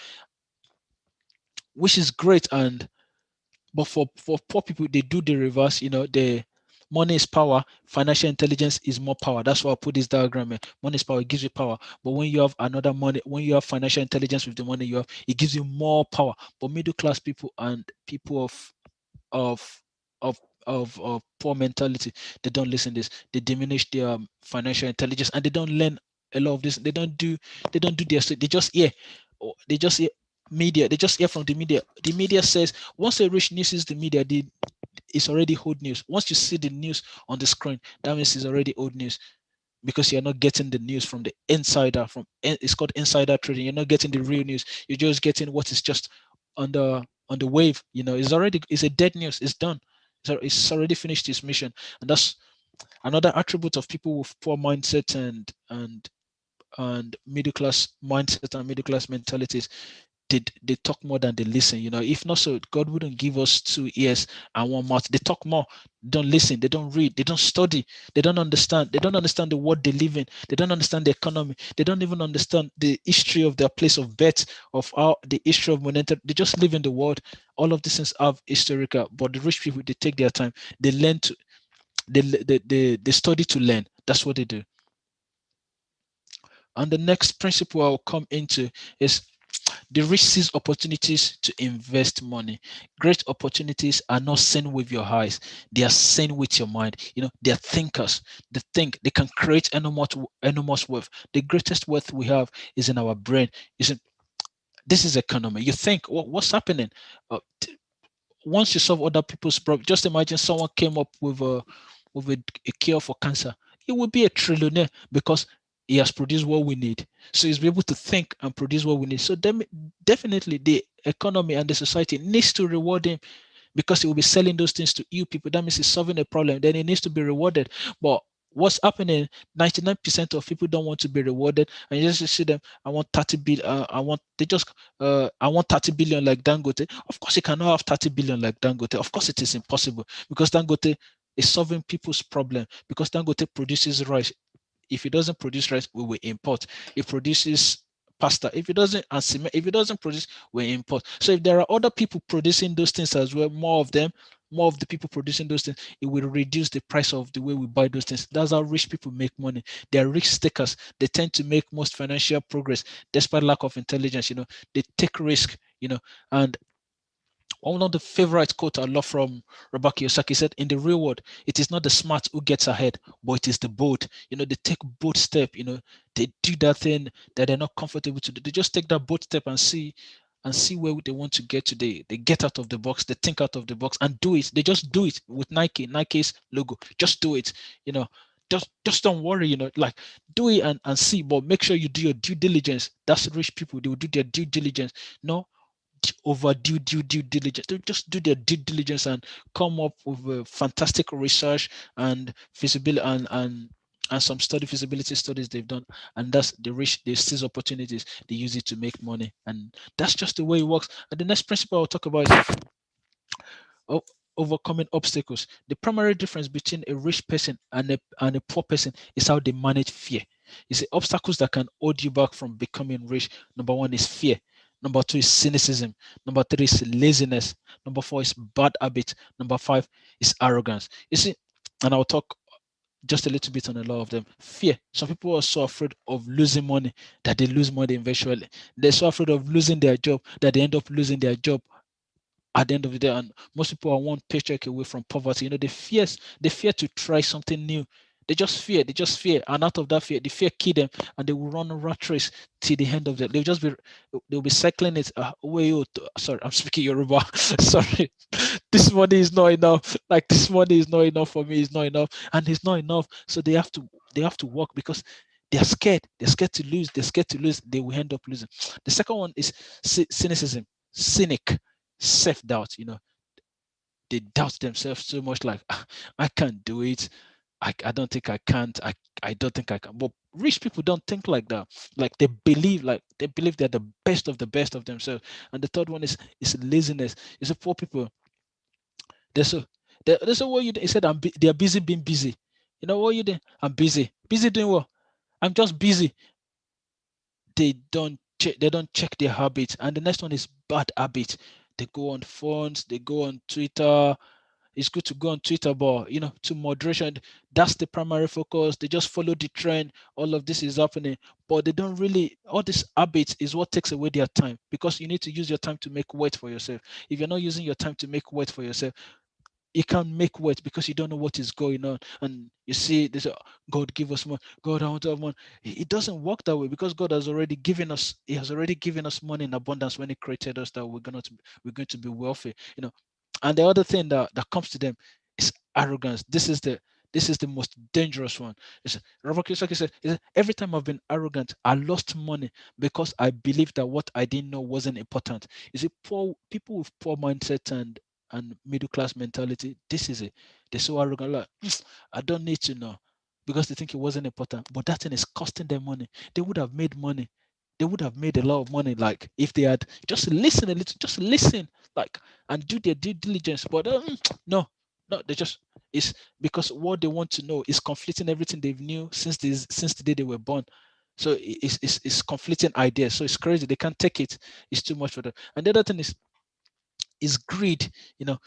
S1: which is great. But for poor people, they do the reverse. The money is power, financial intelligence is more power. That's why I put this diagram here. Money is power, it gives you power. But when you have another money, when you have financial intelligence with the money you have, it gives you more power. But middle class people and people of of of poor mentality, they don't listen this. They diminish their financial intelligence, and they don't learn a lot of this. They don't do their study. They just hear, they just hear media. They just hear from the media. The media says, once a rich news is the media, it's already old news. Once you see the news on the screen, that means it's already old news, because you're not getting the news from the insider. It's called insider trading. You're not getting the real news. You're just getting what is just on the wave. It's a dead news. It's done. It's already finished its mission. And that's another attribute of people with poor mindset and middle class mindset and middle class mentalities. They talk more than they listen. If not so, God wouldn't give us 2 ears and one mouth. They talk more, don't listen, they don't read, they don't study, they don't understand the world they live in, they don't understand the economy, they don't even understand the history of their place of birth, of how the history of monetary. They just live in the world. All of these things have historical, but the rich people, they take their time, they learn to they study to learn. That's what they do. And the next principle I'll come into is the rich sees opportunities to invest money. Great opportunities are not seen with your eyes; they are seen with your mind. They are thinkers. They think they can create enormous wealth. The greatest wealth we have is in our brain. Is in This is economy. You think what's happening? Uh, Once you solve other people's problems, just imagine someone came up with a cure for cancer. He will be a trillionaire because he has produced what we need. So he's be able to think and produce what we need. So definitely the economy and the society needs to reward him, because he will be selling those things to you people. That means he's solving a problem. Then he needs to be rewarded. But what's happening? 99% of people don't want to be rewarded, and you just see them. I want 30 billion. I want 30 billion like Dangote. Of course, you cannot have 30 billion like Dangote. Of course, it is impossible, because Dangote is solving people's problem, because Dangote produces rice. If it doesn't produce rice, we will import. It produces pasta. If it doesn't, and cement, if it doesn't produce, we import. So if there are other people producing those things as well, more of them, more of the people producing those things, it will reduce the price of the way we buy those things. That's how rich people make money. They are risk takers. They tend to make most financial progress despite lack of intelligence. They take risk. And one of the favorite quote I love from Robert Kiyosaki said, "In the real world, it is not the smart who gets ahead, but it is the bold. They take bold step. They do that thing that they're not comfortable to do. They just take that bold step and see where they want to get to. They get out of the box. They think out of the box and do it. They just do it with Nike's logo. Just do it. You know, just don't worry. Like do it and see, but make sure you do your due diligence. That's rich people. They will do their due diligence. No overdue due diligence. They just do their due diligence and come up with a fantastic research and feasibility and and some study feasibility studies they've done, and that's they seize opportunities, they use it to make money, and that's just the way it works. And the next principle I'll talk about is o- overcoming obstacles. The primary difference between a rich person and a poor person is how they manage fear. You see, obstacles that can hold you back from becoming rich. Number one is fear. Number two is cynicism. Number three is laziness. Number four is bad habit. Number five is arrogance. You see, and I'll talk just a little bit on a lot of them. Fear. Some people are so afraid of losing money that they lose money eventually. They're so afraid of losing their job that they end up losing their job at the end of the day. And most people are one paycheck away from poverty. They fear to try something new. They just fear, and out of that fear, the fear kill them, and they will run a rat race till the end of the. They'll be cycling it. Sorry, I'm speaking Yoruba. Sorry, this money is not enough. Like this money is not enough for me. It's not enough, and it's not enough. So they have to work because they are scared. They're scared to lose. They're scared to lose. They will end up losing. The second one is cynicism. Cynic, self-doubt. They doubt themselves so much, like, "Ah, I can't do it. I don't think I can't. I don't think I can." But rich people don't think like that. Like they believe they're the best of themselves. And the third one is laziness. It's a poor people. They're so they say, what you doing? He said, they're busy being busy. What you doing? I'm busy. Busy doing what? I'm just busy. They don't check their habits. And the next one is bad habits. They go on phones, they go on Twitter. It's good to go on Twitter, but to moderation, that's the primary focus. They just follow the trend. All of this is happening, but they don't really. All these habits is what takes away their time, because you need to use your time to make wealth for yourself. If you're not using your time to make wealth for yourself, you can't make wealth because you don't know what is going on. And you see, they say, God give us money. God, I want to have money. It doesn't work that way, because God has already given us. He has already given us money in abundance when He created us. That we're going to be wealthy. And the other thing that comes to them is arrogance. This is the most dangerous one. Robert Kiyosaki said, every time I've been arrogant, I lost money because I believed that what I didn't know wasn't important. You see, poor people with poor mindset and middle class mentality, this is it. They're so arrogant, like, I don't need to know, because they think it wasn't important. But that thing is costing them money. They would have made money. They would have made a lot of money, like, if they had just listen a little, just listen, like, and do their due diligence. But no, no, they just it's because what they want to know is conflicting everything they've knew since the day they were born. So it's conflicting ideas. So it's crazy. They can't take it. It's too much for them. And the other thing is greed. You know,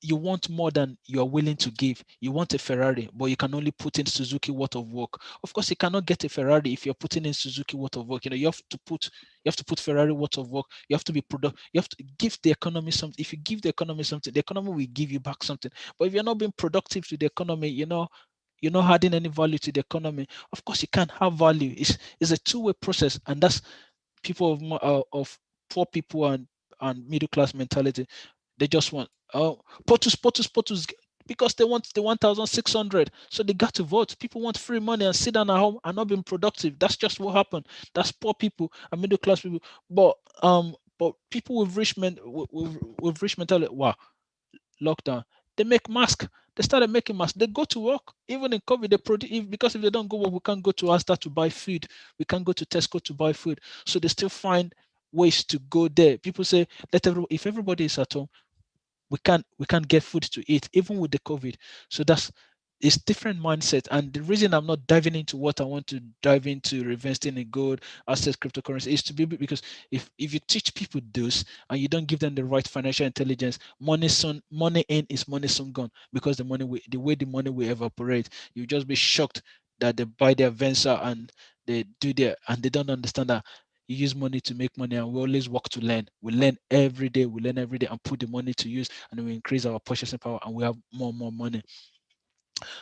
S1: you want more than you are willing to give. You want a Ferrari, but you can only put in Suzuki worth of work. Of course, you cannot get a Ferrari if you're putting in Suzuki worth of work. You have to put Ferrari worth of work. You have to be product. You have to give the economy something. If you give the economy something, the economy will give you back something. But if you're not being productive to the economy, you're not adding any value to the economy. Of course, you can't have value. It's a two-way process, and that's people of poor people and middle class mentality. They just want, potus, because they want the 1,600. So they got to vote. People want free money and sit down at home and not being productive. That's just what happened. That's poor people and middle class people. But people with with rich mentality, wow, lockdown, they make masks. They started making masks. They go to work. Even in COVID, they produce, because if they don't go work, we can't go to Asda to buy food. We can't go to Tesco to buy food. So they still find ways to go there. People say, if everybody is at home, we can't get food to eat, even with the COVID. So it's different mindset. And the reason I'm not diving into what I want to dive into, investing in gold, assets, cryptocurrency, is to be, because if you teach people this and you don't give them the right financial intelligence, money in is money soon gone, because the way the money will evaporate. You just be shocked that they buy their Venture and they don't understand that you use money to make money, and we always work to learn. We learn every day, and put the money to use, and we increase our purchasing power, and we have more and more money.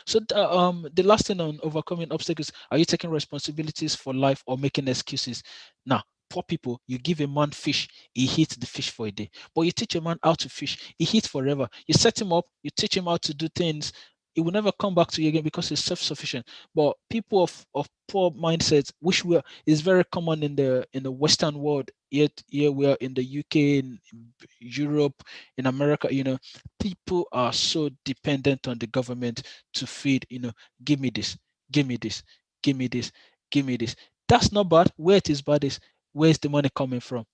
S1: So the last thing on overcoming obstacles: are you taking responsibilities for life or making excuses? Now, poor people, you give a man fish, he eats the fish for a day. But you teach a man how to fish, he eats forever. You set him up, you teach him how to do things. He will never come back to you again because he's self-sufficient. But people of poor mindsets, which is very common in the Western world. Yet here we are in the UK, in Europe, in America. People are so dependent on the government to feed. Give me this, Give me this, give me this, give me this. That's not bad. Where it is bad is, where's the money coming from?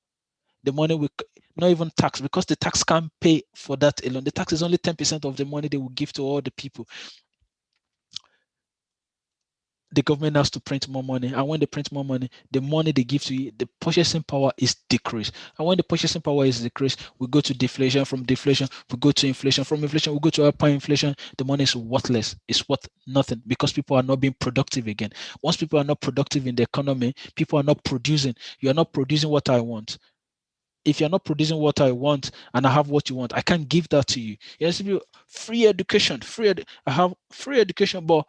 S1: The money will not even tax, because the tax can't pay for that alone. The tax is only 10% of the money they will give to all the people. The government has to print more money, and when they print more money, the money they give to you, the purchasing power is decreased. And when the purchasing power is decreased, we go to deflation. From deflation, we go to inflation. From inflation, we go to hyperinflation. The money is worthless. It's worth nothing, because people are not being productive again. Once people are not productive in the economy, people are not producing. You are not producing what I want. If you're not producing what I want and I have what you want, I can't give that to you. Yes, free education, I have free education, but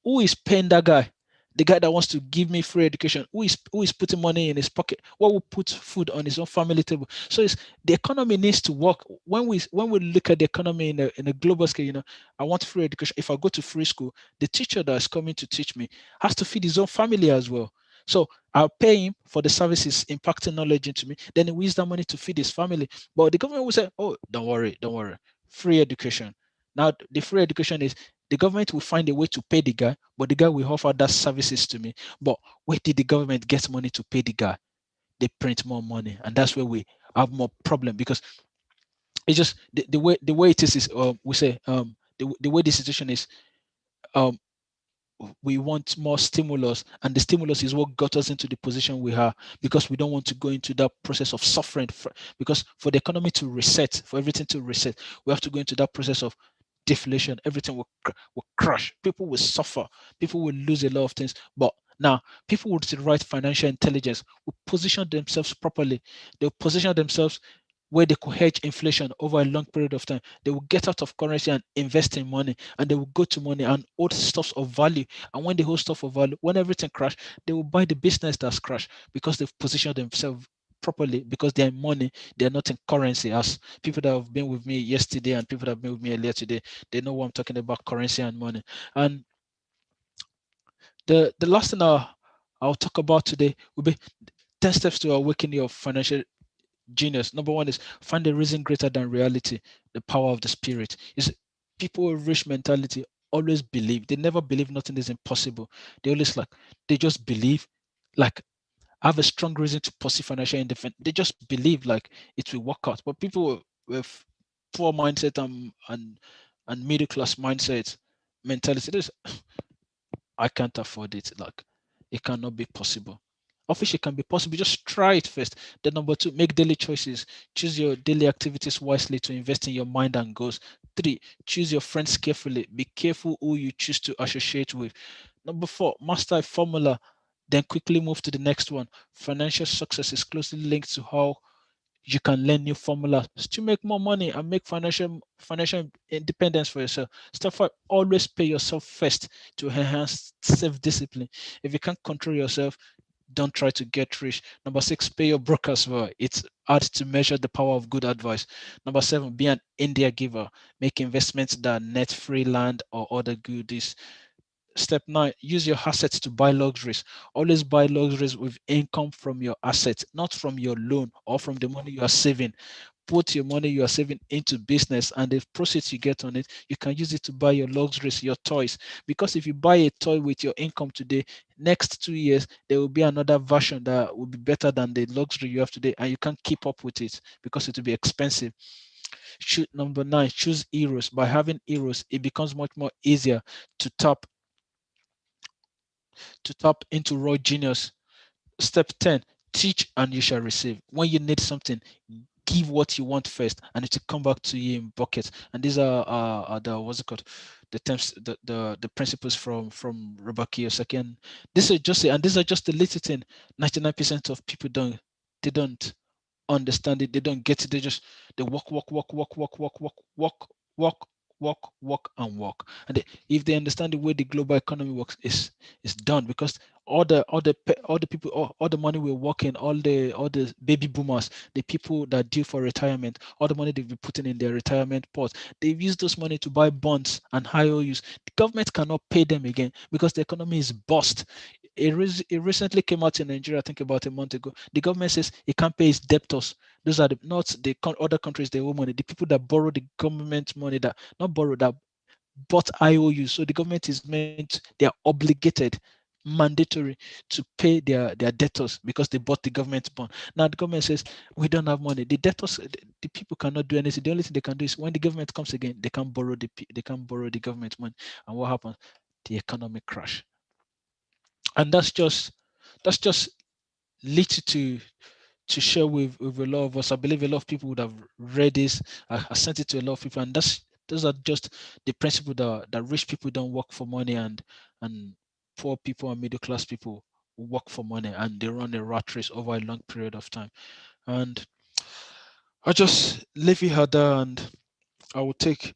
S1: who is paying that guy? The guy that wants to give me free education, who is putting money in his pocket? What will put food on his own family table? So it's the economy needs to work. When we look at the economy in a global scale, I want free education. If I go to free school, the teacher that is coming to teach me has to feed his own family as well. So I'll pay him for the services impacting knowledge into me. Then he will use that money to feed his family. But the government will say, "Oh, don't worry, don't worry, free education." Now the free education is, the government will find a way to pay the guy, but the guy will offer that services to me. But where did the government get money to pay the guy? They print more money, and that's where we have more problem, because it's just the way it is we say the way the situation is, um we want more stimulus, and the stimulus is what got us into the position we are, because we don't want to go into that process of suffering because for the economy to reset, for everything to reset, we have to go into that process of deflation. Everything will crash, people will suffer, people will lose a lot of things. But now people with the right financial intelligence will position themselves properly. They'll position themselves where they could hedge inflation over a long period of time. They will get out of currency and invest in money, and they will go to money and hold stuffs of value. And when they hold stuff of value, when everything crash, they will buy the business that's crashed, because they've positioned themselves properly, because they're in money, they're not in currency. As people that have been with me yesterday and people that have been with me earlier today, they know what I'm talking about, currency and money. And the last thing I'll talk about today will be 10 steps to awaken your financial genius. Number one is find a reason greater than reality, the power of the spirit. Is people with rich mentality always believe. They never believe nothing is impossible. They always they just believe, like have a strong reason to pursue financial independence. They just believe it will work out. But people with poor mindset and middle class mindset mentality, this I can't afford it. It cannot be possible. Obviously, it can be possible. Just try it first. Then number two, make daily choices. Choose your daily activities wisely to invest in your mind and goals. Three, choose your friends carefully. Be careful who you choose to associate with. Number four, master a formula. Then quickly move to the next one. Financial success is closely linked to how you can learn new formulas to make more money and make financial independence for yourself. Step five, always pay yourself first to enhance self-discipline. If you can't control yourself, don't try to get rich. Number six, pay your brokers well. It's hard to measure the power of good advice. Number seven, be an India giver. Make investments that net free land or other goodies. Step nine, use your assets to buy luxuries. Always buy luxuries with income from your assets, not from your loan or from the money you are saving. Put your money you are saving into business, and the proceeds you get on it, you can use it to buy your luxuries, your toys. Because if you buy a toy with your income today, next 2 years, there will be another version that will be better than the luxury you have today, and you can't keep up with it because it will be expensive. Number nine, choose heroes. By having heroes, it becomes much more easier to tap into raw genius. Step 10, teach and you shall receive. When you need something, give what you want first, and it will come back to you in buckets. And these are the what's it called? The terms, the principles from Robert Kiyosaki. And these are just the little thing. 99% of people don't understand it. They don't get it. They walk, walk, walk, walk, walk, walk, walk, walk, walk, walk, walk, and walk. And if they understand the way the global economy works, is done, because all the people, all the money we're working, all the baby boomers, the people that due for retirement, all the money they've been putting in their retirement pot, they've used those money to buy bonds and IOUs. The government cannot pay them again because the economy is bust. It recently came out in Nigeria, I think about a month ago. The government says it can't pay its debtors. Those are not the other countries they owe money. The people that borrow the government money, that not borrow, that bought IOU. So the government is they are obligated, mandatory to pay their debtors because they bought the government bond. Now the government says we don't have money. The debtors, the people cannot do anything. The only thing they can do is when the government comes again, they can borrow the government money. And what happens? The economic crash. And that's just little to share with a lot of us. I believe a lot of people would have read this. I sent it to a lot of people, and those are just the principle that rich people don't work for money, and poor people and middle class people work for money, and they run a rat race over a long period of time. And I'll just leave it at that, and I will take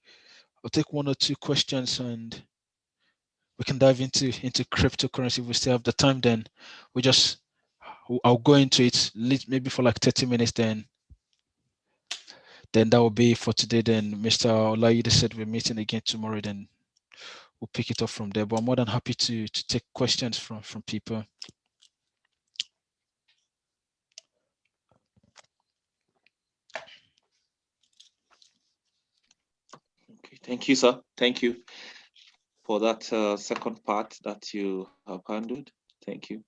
S1: one or two questions, and we can dive into cryptocurrency. If we still have the time, then we just I'll go into it maybe for like 30 minutes, then that will be for today. Then Mr. Olayide said we're meeting again tomorrow, then we'll pick it up from there. But I'm more than happy to take questions from people.
S2: Okay, thank you, sir. Thank you for that second part that you have handled. Thank you.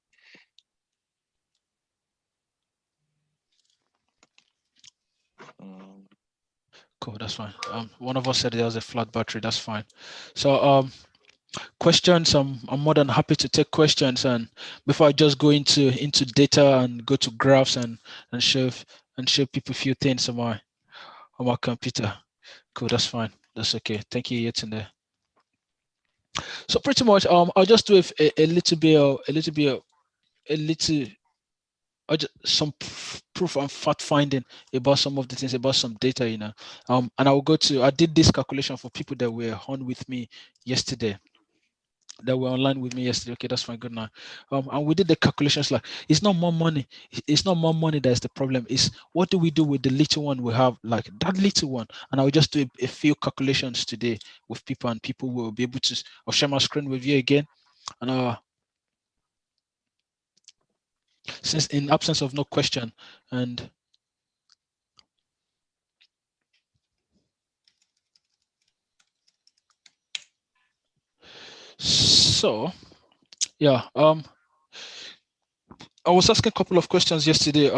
S2: Um,
S1: Cool, that's fine. One of us said there was a flat battery. That's fine. So questions. I'm more than happy to take questions. And before I just go into data and go to graphs and show people a few things on my computer. Cool, that's fine. That's okay. Thank you, Yetunde. So pretty much I'll just do a little bit a little some proof and fact finding about some of the things, about some data, and I did this calculation for people that were on with me yesterday, that were online with me yesterday. Okay, that's fine, good now. And we did the calculations. Like, it's not more money, it's not more money that's the problem. It's what do we do with the little one we have, like that little one. And I'll just do a few calculations today with people, and people will be able to. I'll share my screen with you again, and since in absence of no question, and so yeah, I was asking a couple of questions yesterday.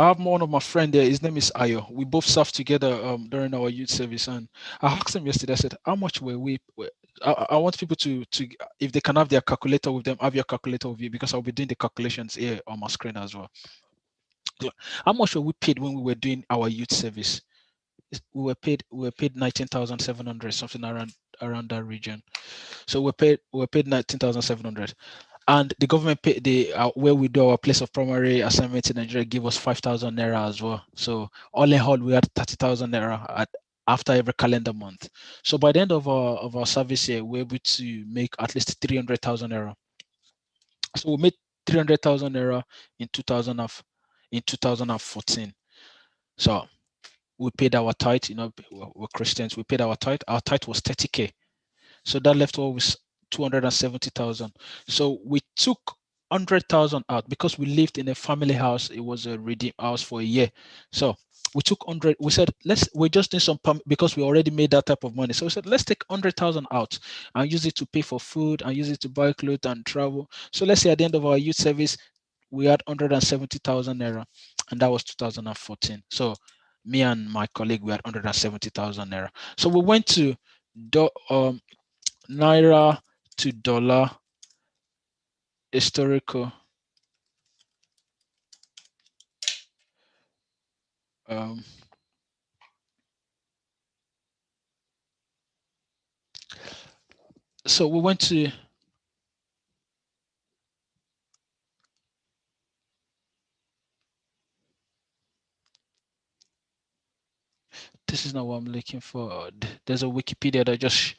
S1: I have one of my friend there. His name is Ayo. We both served together during our youth service, and I asked him yesterday. I said, "How much were we?" I want people to if they can have their calculator with them, have your calculator with you, because I'll be doing the calculations here on my screen as well. How much were we paid when we were doing our youth service? We were paid 19,700, something around that region. So we were paid 19,700. And the government paid where we do our place of primary assignment in Nigeria give us 5,000 naira as well. So all in all, we had 30,000 naira after every calendar month. So by the end of our service year, we're able to make at least 300,000 naira. So we made 300,000 naira in 2014. So we paid our tithe. We're Christians. We paid our tithe. Our tithe was 30K. So that left us with 270,000. So we took 100,000 out because we lived in a family house. It was a redeem house for a year. So we took 100. We said we just need some because we already made that type of money. So we said let's take 100,000 out and use it to pay for food and use it to buy clothes and travel. So let's say at the end of our youth service, we had 170,000 naira, and that was 2014. So me and my colleague, we had 170,000 naira. So we went to naira to dollar historical um, so we went to this is not what I'm looking for. There's a Wikipedia that just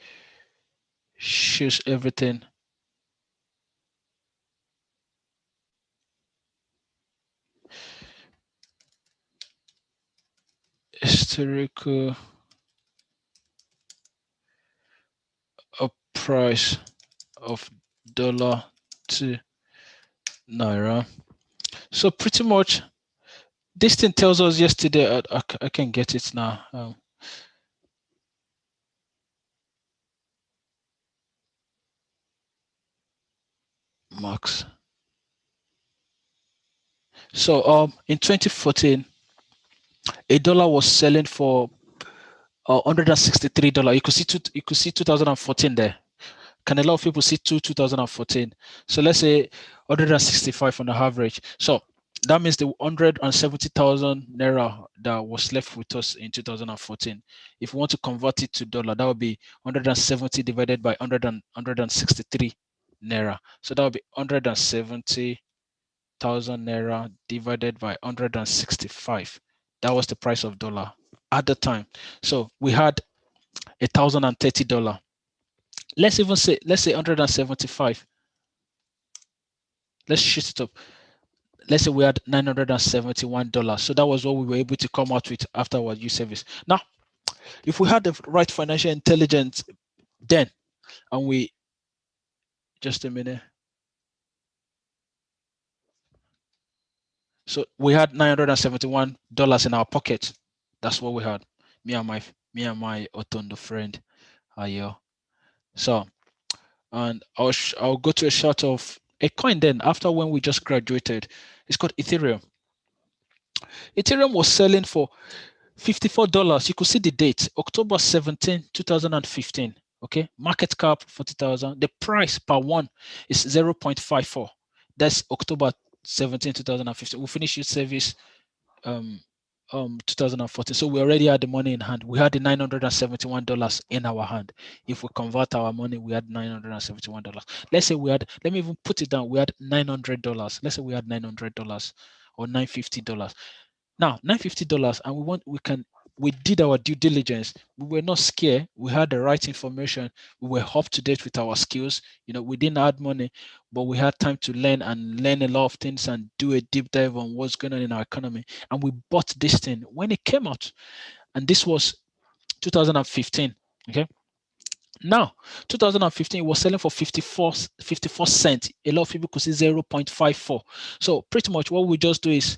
S1: shows everything. Historical price of dollar to naira. So pretty much this thing tells us yesterday. I can get it now. Max. So in 2014, a dollar was selling for $163. You could see 2014 there. Can a lot of people see 2014? So let's say 165 on the average. So that means the 170,000 naira that was left with us in 2014. If we want to convert it to dollar, that would be 170 divided by 163 naira. So that would be 170,000 naira divided by 165. That was the price of dollar at the time. So we had $1,030. Let's say 175. Let's shift it up. Let's say we had $971. So that was what we were able to come out with after our use service. Now, if we had the right financial intelligence then, and we just a minute. So we had $971 in our pocket. That's what we had. Me and my Otondo friend. Ayo. So, and I'll go to a shot of a coin then after when we just graduated. It's called Ethereum. Ethereum was selling for $54. You could see the date, October 17, 2015. Okay, market cap 40,000. The price per one is 0.54. That's October 17, 2015. We finished use service 2014. So we already had the money in hand. We had the $971 in our hand. If we convert our money, we had $971. Let's say we had, let me even put it down, we had $900. Let's say we had $900 or $950. Now, $950, and we did our due diligence. We were not scared. We had the right information. We were up to date with our skills. We didn't add money, but we had time to learn a lot of things and do a deep dive on what's going on in our economy. And we bought this thing when it came out. And this was 2015. Okay. Now, 2015 was selling for 54 cents. A lot of people could see 0.54. So pretty much what we just do is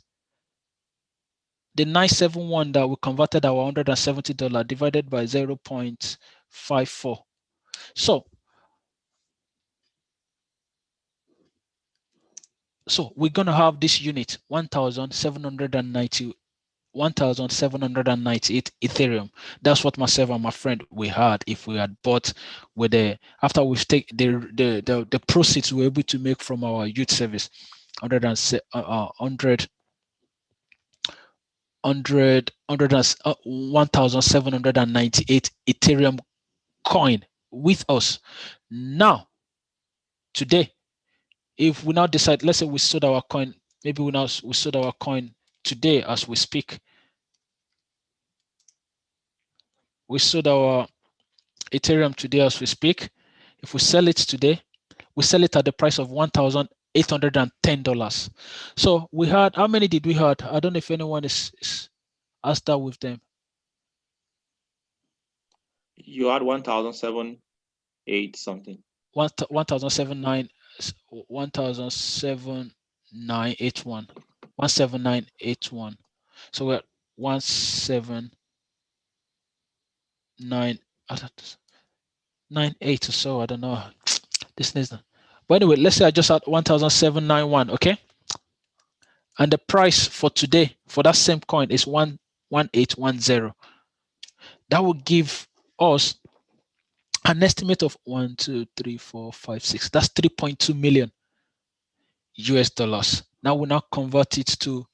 S1: the 971 that we converted our $170 divided by 0.54. So we're going to have this unit 1,798 Ethereum. That's what myself and my friend we had if we had bought with after we've taken the proceeds we were able to make from our youth service, 1,798 Ethereum coin with us. Now, today, if we now decide, let's say we sold our coin, maybe we sold our coin today as we speak. We sold our Ethereum today as we speak. If we sell it today, we sell it at the price of $1,810. So we had, how many did we had? I don't know if anyone is asked that with them.
S2: You had 1,078 something.
S1: 1,7981. So we're 1,798 or so. I don't know. This is, but anyway, let's say I just had 1,791. Okay, and the price for today for that same coin is 1,1810. That will give us an estimate of 1, 2, 3, 4, 5, 6. That's 3.2 million US dollars. Now we now convert it to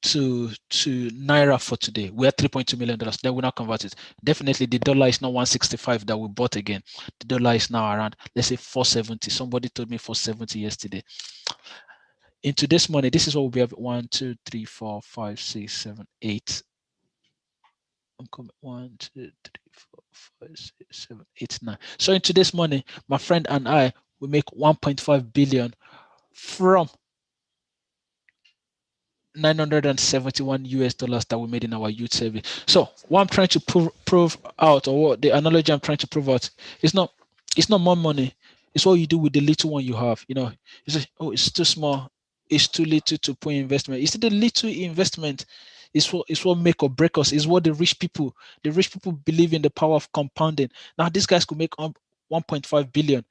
S1: naira for today. We are $3.2 million. Then we now convert it. Definitely the dollar is not 165 that we bought again. The dollar is now around, let's say 470. Somebody told me 470 yesterday. In today's money, this is what we have: 1, 2, 3, 4, 5, 6, 7, 8. I'm coming 1, 2, 3, 4, 5, 6, 7, 8, 9. So in today's money, my friend and I will make 1.5 billion from 971 US dollars that we made in our youth service. So what I'm trying to prove out, or what the analogy I'm trying to prove out, it's not more money. It's what you do with the little one you have. You say, oh, it's too small, it's too little to put in investment. It's the little investment is what make or break us. Is what the rich people believe in, the power of compounding. Now these guys could make 1.5 billion.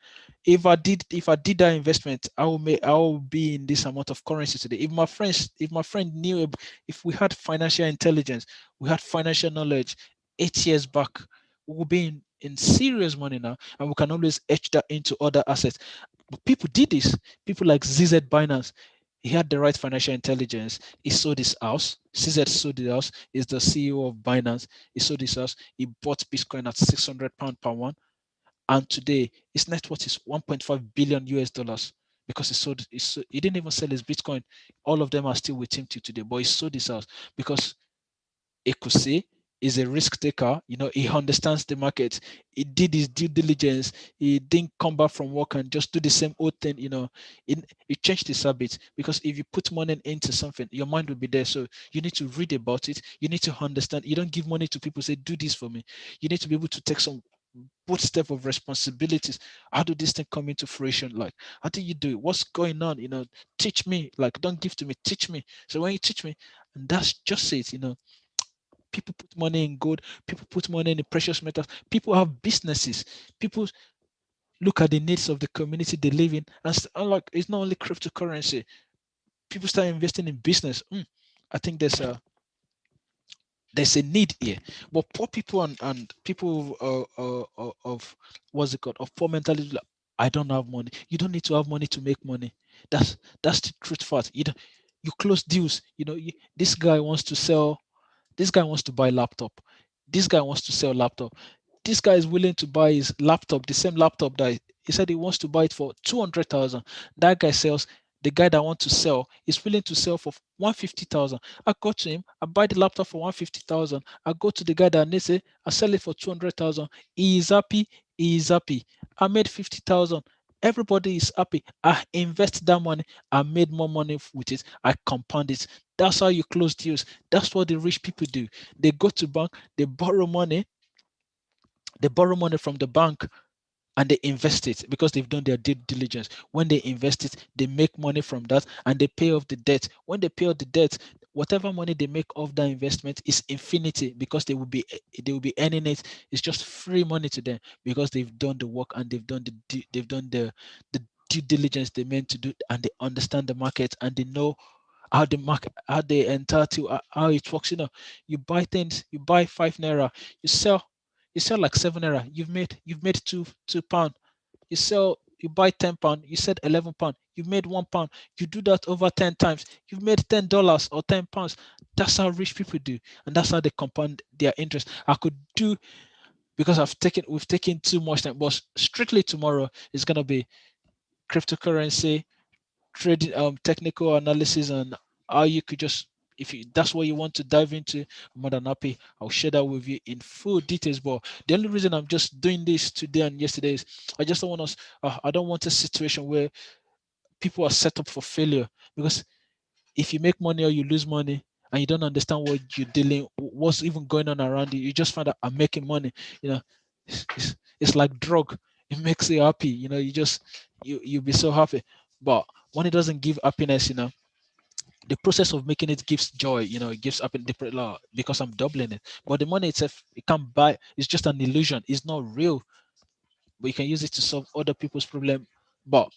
S1: If I did that investment, I will be in this amount of currency today. If my friend knew, if we had financial intelligence, we had financial knowledge 8 years back, we will be in serious money now, and we can always etch that into other assets. But people did this. People like ZZ Binance, he had the right financial intelligence. He sold his house. CZ sold the house. He's the CEO of Binance. He sold his house. He bought Bitcoin at £600 per one, and today his net worth is 1.5 billion US dollars because he didn't even sell his Bitcoin. All of them are still with him till today, but he sold his house because Ekusi is a risk taker. He understands the market. He did his due diligence. He didn't come back from work and just do the same old thing. He changed his habits, because if you put money into something, your mind will be there. So you need to read about it. You need to understand. You don't give money to people, say, do this for me. You need to be able to take some both step of responsibilities. How do this thing come into fruition? Like, how do you do it? What's going on? Teach me. Like, don't give to me, teach me. So when you teach me, and that's just it. People put money in gold, people put money in the precious metals, people have businesses, people look at the needs of the community they live in, and like, it's not only cryptocurrency. People start investing in business. I think there's a need here. But poor people and people of what's it called, of poor mentality, like, I don't have money. You don't need to have money to make money. That's the truth fact. You close deals. This guy wants to sell. This guy wants to buy laptop. This guy wants to sell laptop. This guy is willing to buy his laptop, the same laptop that he said he wants to buy it for 200,000. That guy sells. The guy that wants to sell is willing to sell for 150,000. I go to him, I buy the laptop for 150,000. I go to the guy that needs it, I sell it for 200,000. He is happy. He is happy. I made 50,000. Everybody is happy. I invest that money. I made more money with it. I compound it. That's how you close deals. That's what the rich people do. They go to bank, they borrow money, from the bank, and they invest it because they've done their due diligence. When they invest it, they make money from that and they pay off the debt. When they pay off the debt, whatever money they make off that investment is infinity, because they will be earning it. It's just free money to them because they've done the work, and they've done the due diligence they meant to do, and they understand the market, and they know how the market, how they enter to, how it works. You buy things, you buy 5 naira, you sell like 7 naira. You've made £2. You buy £10, you said £11, you made £1. You do that over 10 times, you've made $10 or £10. That's how rich people do, and that's how they compound their interest. I could do, because we've taken too much time, but strictly tomorrow is gonna be cryptocurrency, trading, technical analysis, and how you could just, if you that's what you want to dive into, I'm more than happy. I'll share that with you in full details. But the only reason I'm just doing this today and yesterday is I just don't want us. I don't want a situation where people are set up for failure, because if you make money or you lose money and you don't understand what's even going on around you, you just find out I'm making money. You know, it's like drug. It makes you happy. You'll be so happy. But when it doesn't give happiness, the process of making it gives joy. It gives up in different law because I'm doubling it. But the money itself, it can't buy. It's just an illusion. It's not real. But you can use it to solve other people's problem. But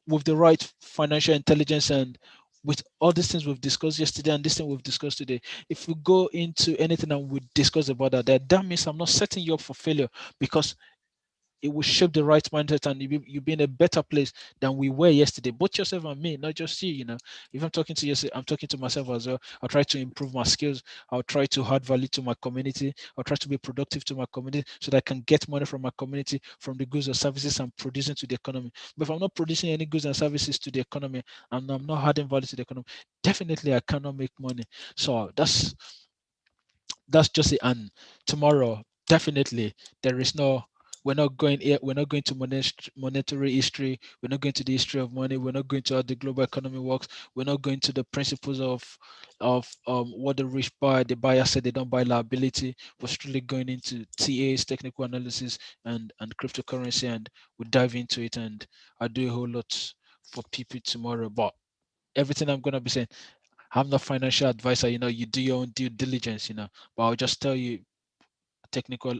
S1: with the right financial intelligence, and with all these things we've discussed yesterday and this thing we've discussed today, if we go into anything and we discuss about that means I'm not setting you up for failure, because it will shape the right mindset, and you'll be in a better place than we were yesterday. Both yourself and me, not just you. If I'm talking to you, I'm talking to myself as well. I'll try to improve my skills. I'll try to add value to my community. I'll try to be productive to my community so that I can get money from my community, from the goods or services I'm producing to the economy. But if I'm not producing any goods and services to the economy, and I'm not adding value to the economy, definitely I cannot make money. So that's just it. And tomorrow, definitely, there is no, we're not going to monetary history, we're not going to the history of money, we're not going to how the global economy works, we're not going to the principles of what the rich buy. The buyer said they don't buy liability. We're strictly going into TAs, technical analysis, and cryptocurrency, and we dive into it, and I do a whole lot for people tomorrow. But everything I'm gonna be saying, I'm not financial advisor. You do your own due diligence. But I'll just tell you, technical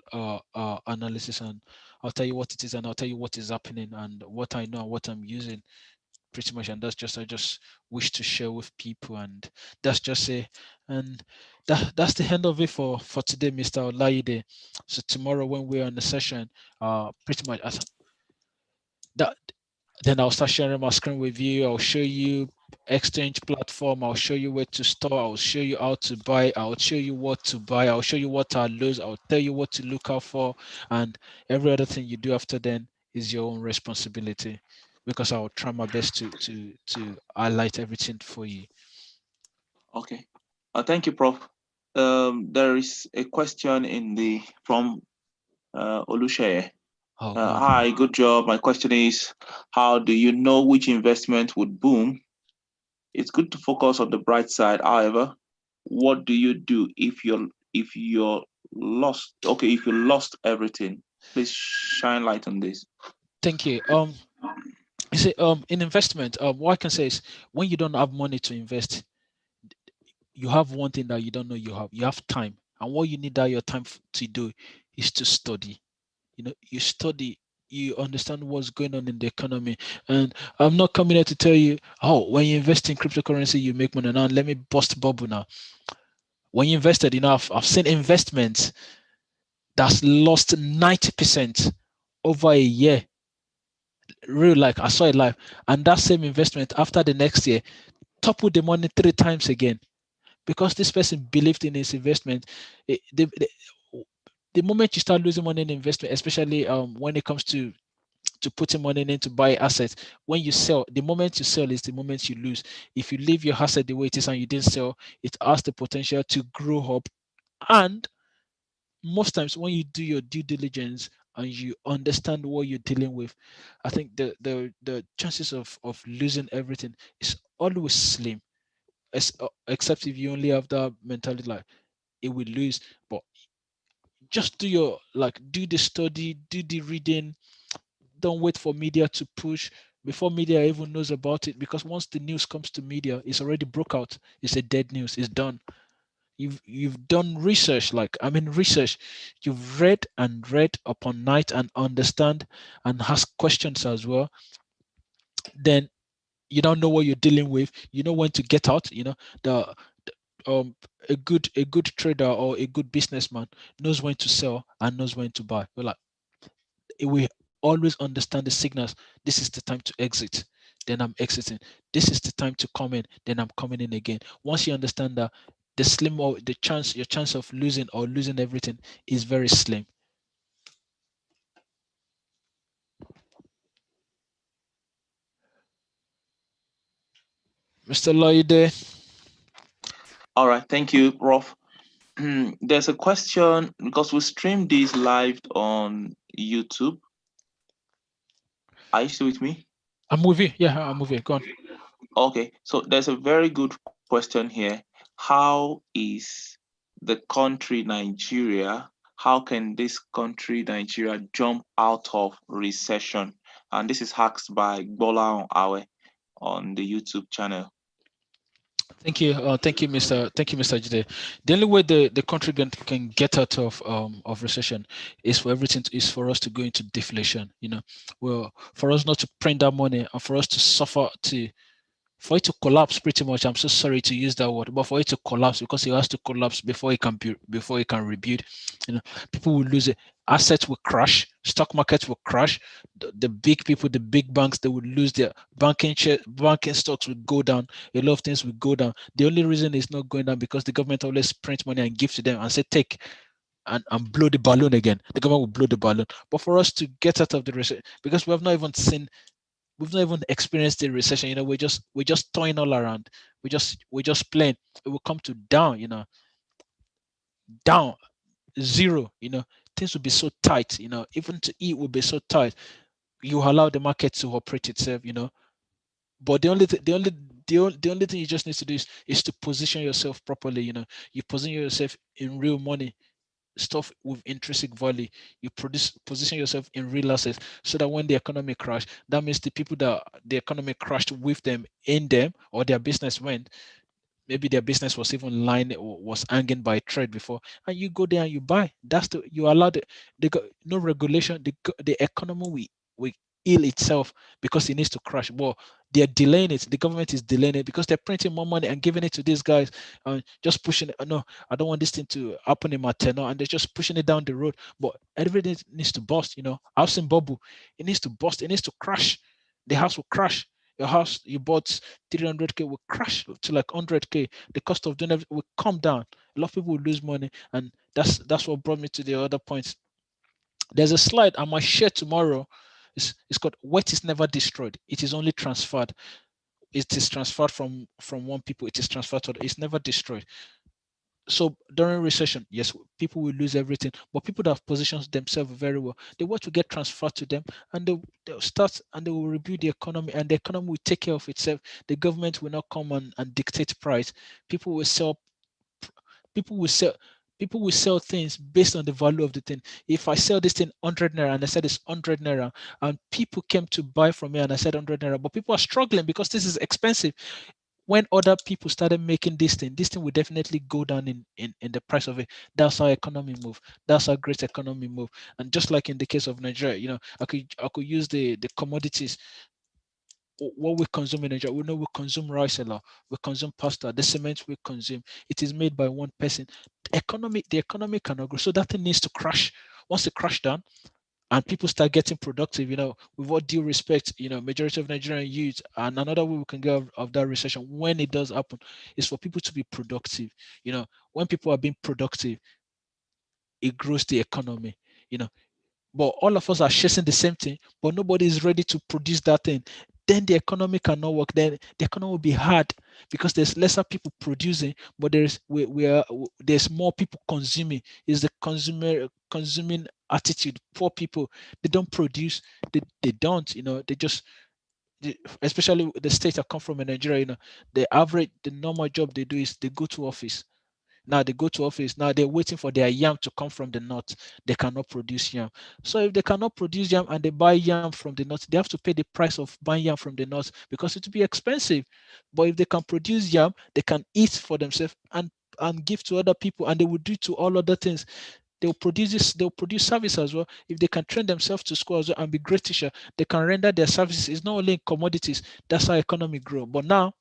S1: analysis, and I'll tell you what it is, and I'll tell you what is happening and what I know and what I'm using pretty much. And that's just, I just wish to share with people, and that's just it. And that's the end of it for today, Mr. Olaide. So tomorrow when we're on the session, pretty much as that, then I'll start sharing my screen with you. I'll show you exchange platform. I'll show you where to store. I'll show you how to buy. I'll show you what to buy. I'll show you what to lose. I'll tell you what to look out for. And every other thing you do after then is your own responsibility, because I'll try my best to highlight everything for you.
S2: Okay. Thank you, Prof. There is a question in the from Olusheye.
S1: Oh, good.
S2: Hi, good job. My question is, how do you know which investment would boom? It's good to focus on the bright side. However, what do you do if you're lost? Okay, if you lost everything, please shine light on this.
S1: Thank you. You see, in investment, what I can say is, when you don't have money to invest, you have one thing that you don't know you have. You have time, and what you need that your time to do is to study. You study, you understand what's going on in the economy. And I'm not coming here to tell you, oh, when you invest in cryptocurrency you make money. Now let me bust bubble now. When you invested, I've seen investments that's lost 90% over a year. Real, like I saw it live. And that same investment after the next year toppled the money 3 times again, because this person believed in his investment. The moment you start losing money in investment, especially when it comes to putting money in to buy assets, when you sell, the moment you sell is the moment you lose. If you leave your asset the way it is and you didn't sell, it has the potential to grow up. And most times when you do your due diligence and you understand what you're dealing with, I think the chances of losing everything is always slim. Except if you only have that mentality like it will lose. But just do your, like, do the study, do the reading. Don't wait for media to push before media even knows about it, because once the news comes to media, it's already broke out. It's a dead news. It's done. You've done research, like, I mean, research. You've read and read upon night and understand and ask questions as well. Then you don't know what you're dealing with. You know when to get out. The a good trader or a good businessman knows when to sell and knows when to buy. We're like, we always understand the signals. This is the time to exit, then I'm exiting. This is the time to come in, then I'm coming in again. Once you understand that, the slim, or the chance, your chance of losing or losing everything is very slim. Mr. Lloyd,
S2: All right, thank you, Prof. There's a question because we stream this live on YouTube. Are you still with me?
S1: I'm with you. Yeah, I'm with you. Go on.
S2: Okay, so there's a very good question here. How is the country Nigeria? How can this country Nigeria jump out of recession? And this is asked by Bola Awe on the YouTube channel.
S1: Thank you, Mr. Jide. The only way the country can get out of recession is for everything is for us to go into deflation. Well, for us not to print that money and for us to suffer for it to collapse pretty much. I'm so sorry to use that word, but for it to collapse, because it has to collapse before it can before it can rebuild. People will lose it. Assets will crash. Stock markets will crash. The big people, the big banks, they would lose their banking stocks would go down. A lot of things will go down. The only reason it's not going down because the government always print money and give to them and say take, and blow the balloon again. The government will blow the balloon. But for us to get out of the recession, because we've not even experienced the recession. We're just toying all around. We're just playing. It will come to down. Down zero. Things will be so tight. Even to eat will be so tight. You allow the market to operate itself. But the only thing you just need to do is to position yourself properly. You position yourself in real money, stuff with intrinsic value. You position yourself in real assets, so that when the economy crash, that means the people that the economy crashed with them, in them, or their business went, maybe their business was even lying or was hanging by a thread before, and you go there and you buy. That's the you allow the no regulation. The economy will heal itself because it needs to crash. But they're delaying it. The government is delaying it because they're printing more money and giving it to these guys and just pushing it. No, I don't want this thing to happen in my tenure, and they're just pushing it down the road. But everything needs to bust. Housing bubble, it needs to bust. It needs to crash. The house will crash. Your house you bought 300K will crash to like 100K. The cost of doing everything will come down. A lot of people will lose money, and that's what brought me to the other point. There's a slide I might share tomorrow. It's called "Wealth is never destroyed. It is only transferred." It is transferred from one people. It is transferred to it's never destroyed. So during recession, yes, people will lose everything, but people that have positioned themselves very well, the wealth will get transferred to them, and they'll start and they will rebuild the economy, and the economy will take care of itself. The government will not come and dictate price. People will sell people will sell people will sell things based on the value of the thing. If I sell this thing 100 naira and I said it's 100 naira, and people came to buy from me and I said 100 naira, but people are struggling because this is expensive. When other people started making this thing will definitely go down in the price of it. That's how economy move. That's how great economy move. And just like in the case of Nigeria, I could use the commodities. What we consume in Nigeria, we know we consume rice a lot, we consume pasta, the cement we consume, it is made by one person. The economy cannot grow. So that thing needs to crash. Once it crash down, and people start getting productive, with all due respect, majority of Nigerian youth, and another way we can get of that recession when it does happen is for people to be productive. When people are being productive, it grows the economy. You know, but all of us are chasing the same thing, but nobody is ready to produce that thing. Then the economy cannot work. Then the economy will be hard because there's lesser people producing, but there's more people consuming. Is the consumer consuming attitude? Poor people, they don't produce. They don't. They just especially the state I come from in Nigeria. The normal job they do is they go to office. Now they go to office. Now they're waiting for their yam to come from the north. They cannot produce yam. So if they cannot produce yam and they buy yam from the north, they have to pay the price of buying yam from the north because it will be expensive. But if they can produce yam, they can eat for themselves and give to other people, and they will do to all other things. They'll produce service as well. If they can train themselves to school as well and be great teacher, they can render their services. It's not only in commodities. That's how economy grow. But now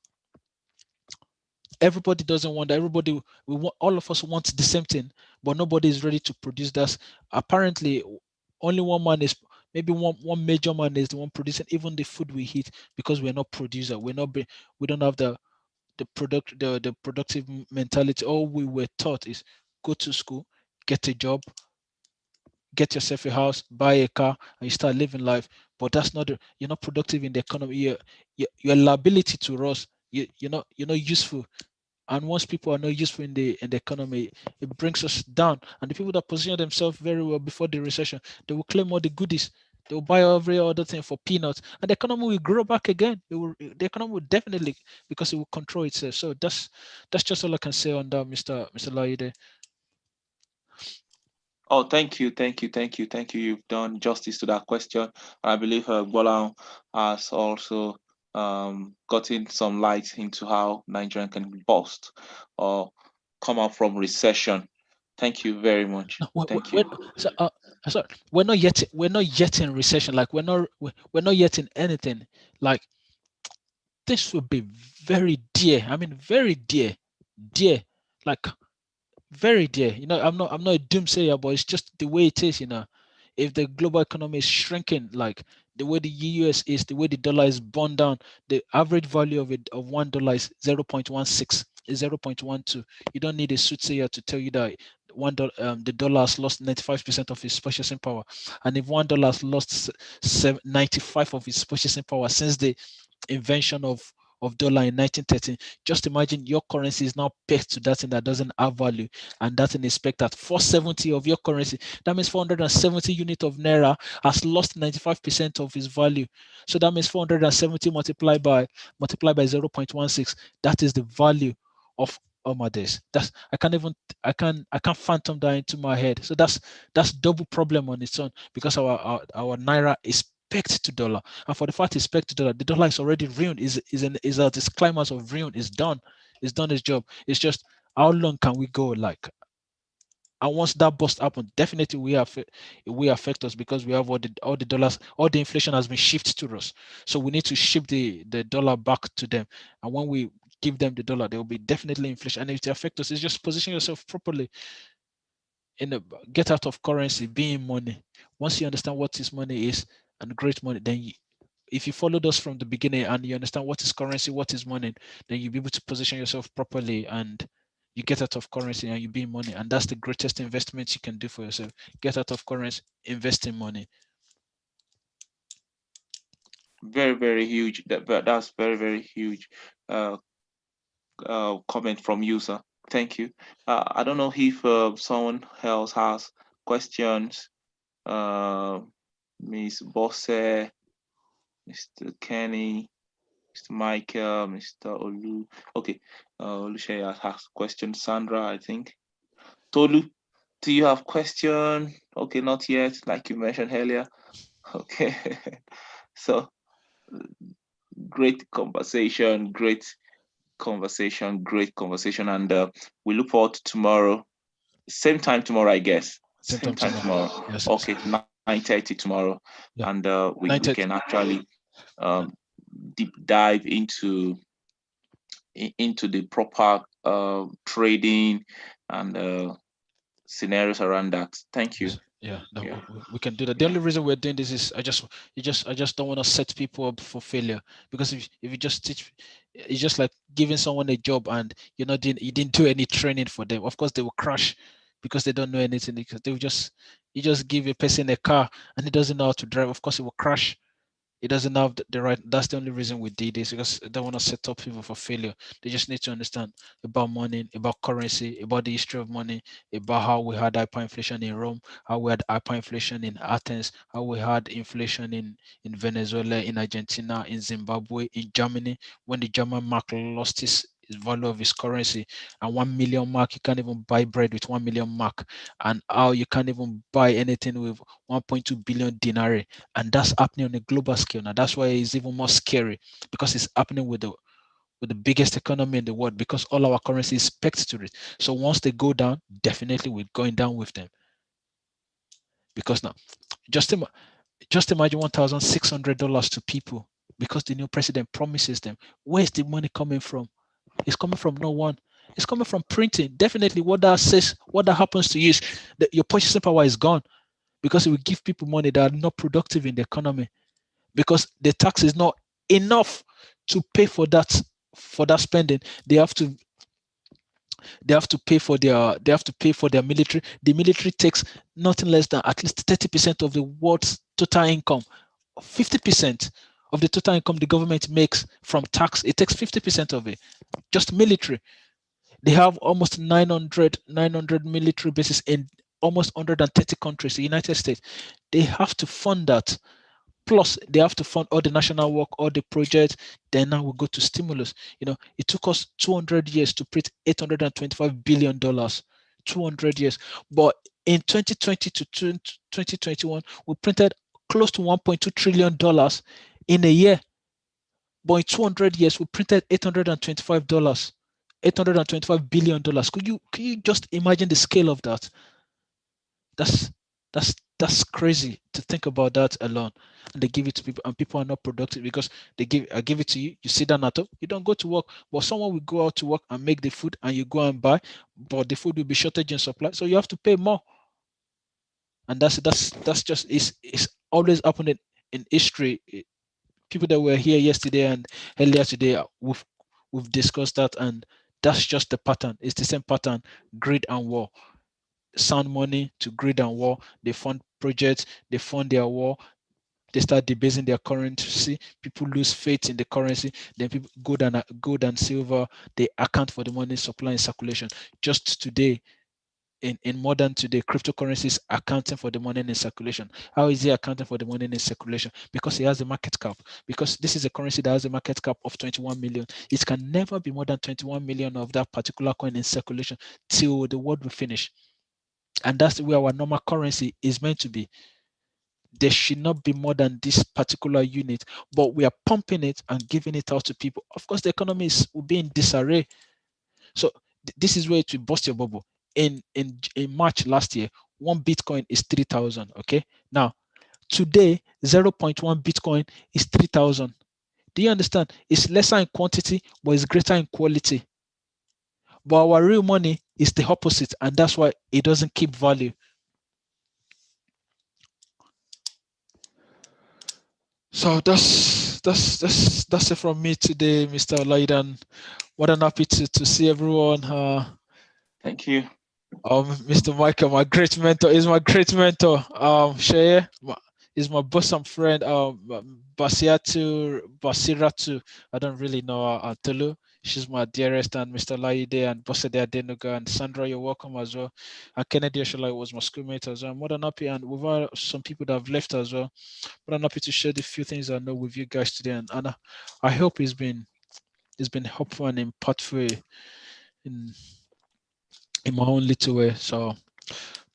S1: everybody doesn't want that. Everybody, all of us want the same thing, but nobody is ready to produce that. Apparently, only one man is, maybe one major man is the one producing even the food we eat, because we're not producer. We don't have the productive mentality. All we were taught is go to school, get a job, get yourself a house, buy a car, and you start living life. But that's not you're not productive in the economy. Your liability to us. You're not useful. And once people are not useful in the economy, it brings us down. And the people that position themselves very well before the recession, they will claim all the goodies. They will buy every other thing for peanuts, and the economy will grow back again. The economy will definitely, because it will control itself. So that's just all I can say on that, Mr. Laide.
S2: Oh, thank you, thank you, thank you, thank you. You've done justice to that question. I believe Bola has also gotten some light into how Nigerian can bust or come out from recession. Thank you very much.
S1: No,
S2: Thank you.
S1: so, sorry, we're not yet in recession. Like we're not yet in anything. Like this will be very dear. I mean, very dear, dear. Like very dear. I'm not a doomsayer, but it's just the way it is. If the global economy is shrinking, like the way the US is, the way the dollar is borne down, the average value of $1 is 0.16, is 0.12. You don't need a soothsayer to tell you that the dollar has lost 95% of its purchasing power. And if $1 has lost 95 of its purchasing power since the invention of dollar in 1913, just imagine your currency is now pegged to that thing that doesn't have value, and that thing is pegged at 470 of your currency. That means 470 unit of naira has lost 95% of its value. So that means 470 multiplied by 0.16. That is the value of my days. I can't phantom that into my head. So that's double problem on its own, because our naira is pegged to dollar. And for the fact it's pegged to dollar, the dollar is already ruined, is at this climax of ruin, is done. It's done its job. It's just how long can we go like, and once that bust happens, definitely we affect us because we have all the dollars, all the inflation has been shifted to us. So we need to shift the dollar back to them. And when we give them the dollar, there will be definitely inflation. And if it affects us, it's just position yourself properly in a get out of currency, being money. Once you understand what this money is and great money, then if you followed us from the beginning and you understand what is currency, what is money, then you'll be able to position yourself properly and you get out of currency and you be money. And that's the greatest investment you can do for yourself. Get out of currency, invest in money.
S2: Very, very huge. That's very, very huge uh, comment from you, sir. Thank you. I don't know if someone else has questions. Uh, Miss Bosse, Mr. Kenny, Mr. Michael, Mr. Olu. Okay, Olushaya has questions. Sandra, I think. Tolu, do you have question? Okay, not yet, like you mentioned earlier. Okay. So great conversation, great conversation, and we look forward to tomorrow. Same time tomorrow, I guess.
S1: Same
S2: Same
S1: time
S2: time
S1: tomorrow.
S2: tomorrow.
S1: Yes,
S2: Okay,
S1: yes.
S2: 9:30 tomorrow,
S1: Yeah.
S2: and we
S1: 9:30.
S2: can actually deep dive into the proper trading and scenarios around that. Thank you.
S1: Yes. Yeah, no,
S2: Yeah,
S1: we can do that. The
S2: yeah.
S1: only reason we're doing this is I just don't want to set people up for failure, because if you just teach, it's just like giving someone a job and you didn't do any training for them. Of course they will crash because they don't know anything, because they will just you just give a person a car and he doesn't know how to drive. Of course it will crash. It doesn't have the right. That's the only reason we did this, because I don't want to set up people for failure. They just need to understand about money, about currency, about the history of money, about how we had hyperinflation in Rome, how we had hyperinflation in Athens, how we had inflation in Venezuela, in Argentina, in Zimbabwe, in Germany, when the German mark lost its value of its currency, and 1 million mark, you can't even buy bread with 1 million mark, and how you can't even buy anything with 1.2 billion denarii, and that's happening on a global scale. Now that's why it's even more scary, because it's happening with the biggest economy in the world, because all our currency is pegged to it. So once they go down, definitely we're going down with them. Because now, just just imagine $1,600 to people because the new president promises them. Where's the money coming from? It's coming from no one. It's coming from printing. Definitely, what that says, what that happens to you is that your purchasing power is gone, because it will give people money that are not productive in the economy, because the tax is not enough to pay for that spending. They have to pay for their military. The military takes nothing less than at least 30% of the world's total income. 50% of the total income the government makes from tax, it takes 50% of it. Just military. They have almost 900 military bases in almost 130 countries. The United States, they have to fund that. Plus, they have to fund all the national work, all the projects. Then now we go to stimulus. It took us 200 years to print $825 billion. 200 years. But in 2020 to 2021, we printed close to $1.2 trillion in a year. But in 200 years, we printed $825, $825 billion. Could you just imagine the scale of that? That's that's crazy to think about that alone. And they give it to people, and people are not productive because I give it to you. You sit down at home, you don't go to work, but someone will go out to work and make the food, and you go and buy, but the food will be shortage in supply, so you have to pay more. And that's just it's always happening in history. People that were here yesterday and earlier today, we've discussed that, and that's just the pattern. It's the same pattern: greed and war. Sound money to greed and war. They fund projects, they fund their war, they start debasing their currency. People lose faith in the currency. Then people gold and silver, they account for the money supply and circulation. Just today, in modern today, cryptocurrencies accounting for the money in circulation. How is it accounting for the money in circulation? Because it has a market cap. Because this is a currency that has a market cap of 21 million. It can never be more than 21 million of that particular coin in circulation till the world will finish. And that's where our normal currency is meant to be. there should not be more than this particular unit, but we are pumping it and giving it out to people. Of course, the economy will be in disarray. So this is where it will bust your bubble. In March last year, 1 Bitcoin is 3,000. Okay, now today 0.1 Bitcoin is 3,000. Do you understand? It's lesser in quantity, but it's greater in quality. But our real money is the opposite, and that's why it doesn't keep value. So that's it from me today, Mr. Olaidan. What an happy to see everyone.
S2: Thank you.
S1: Mr. Michael, my great mentor, is my great mentor. Sheye is my bosom friend. Basiratu. I don't really know Tulu. She's my dearest, and Mr. Laide and Bosede Adenuga and Sandra, you're welcome as well. And Kennedy Oshola was my schoolmate as well. I'm more than happy, and we've some people that have left as well. But I'm happy to share the few things I know with you guys today, and I hope it's been helpful and impactful in my own little way. So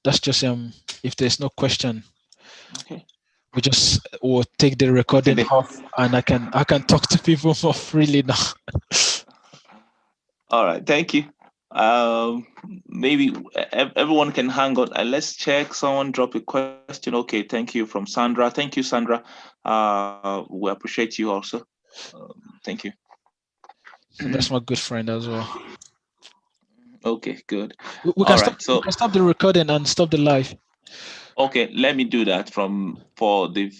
S1: that's just if there's no question,
S2: Okay.
S1: we'll take the recording off, and I can talk to people more freely now.
S2: All right, thank you. Maybe everyone can hang on. Let's check. Someone drop a question. Okay, thank you from Sandra. Thank you, Sandra. We appreciate you also. Thank you.
S1: So that's my good friend as well.
S2: Okay, good.
S1: We can we can stop the recording and stop the live.
S2: Okay, let me do that for the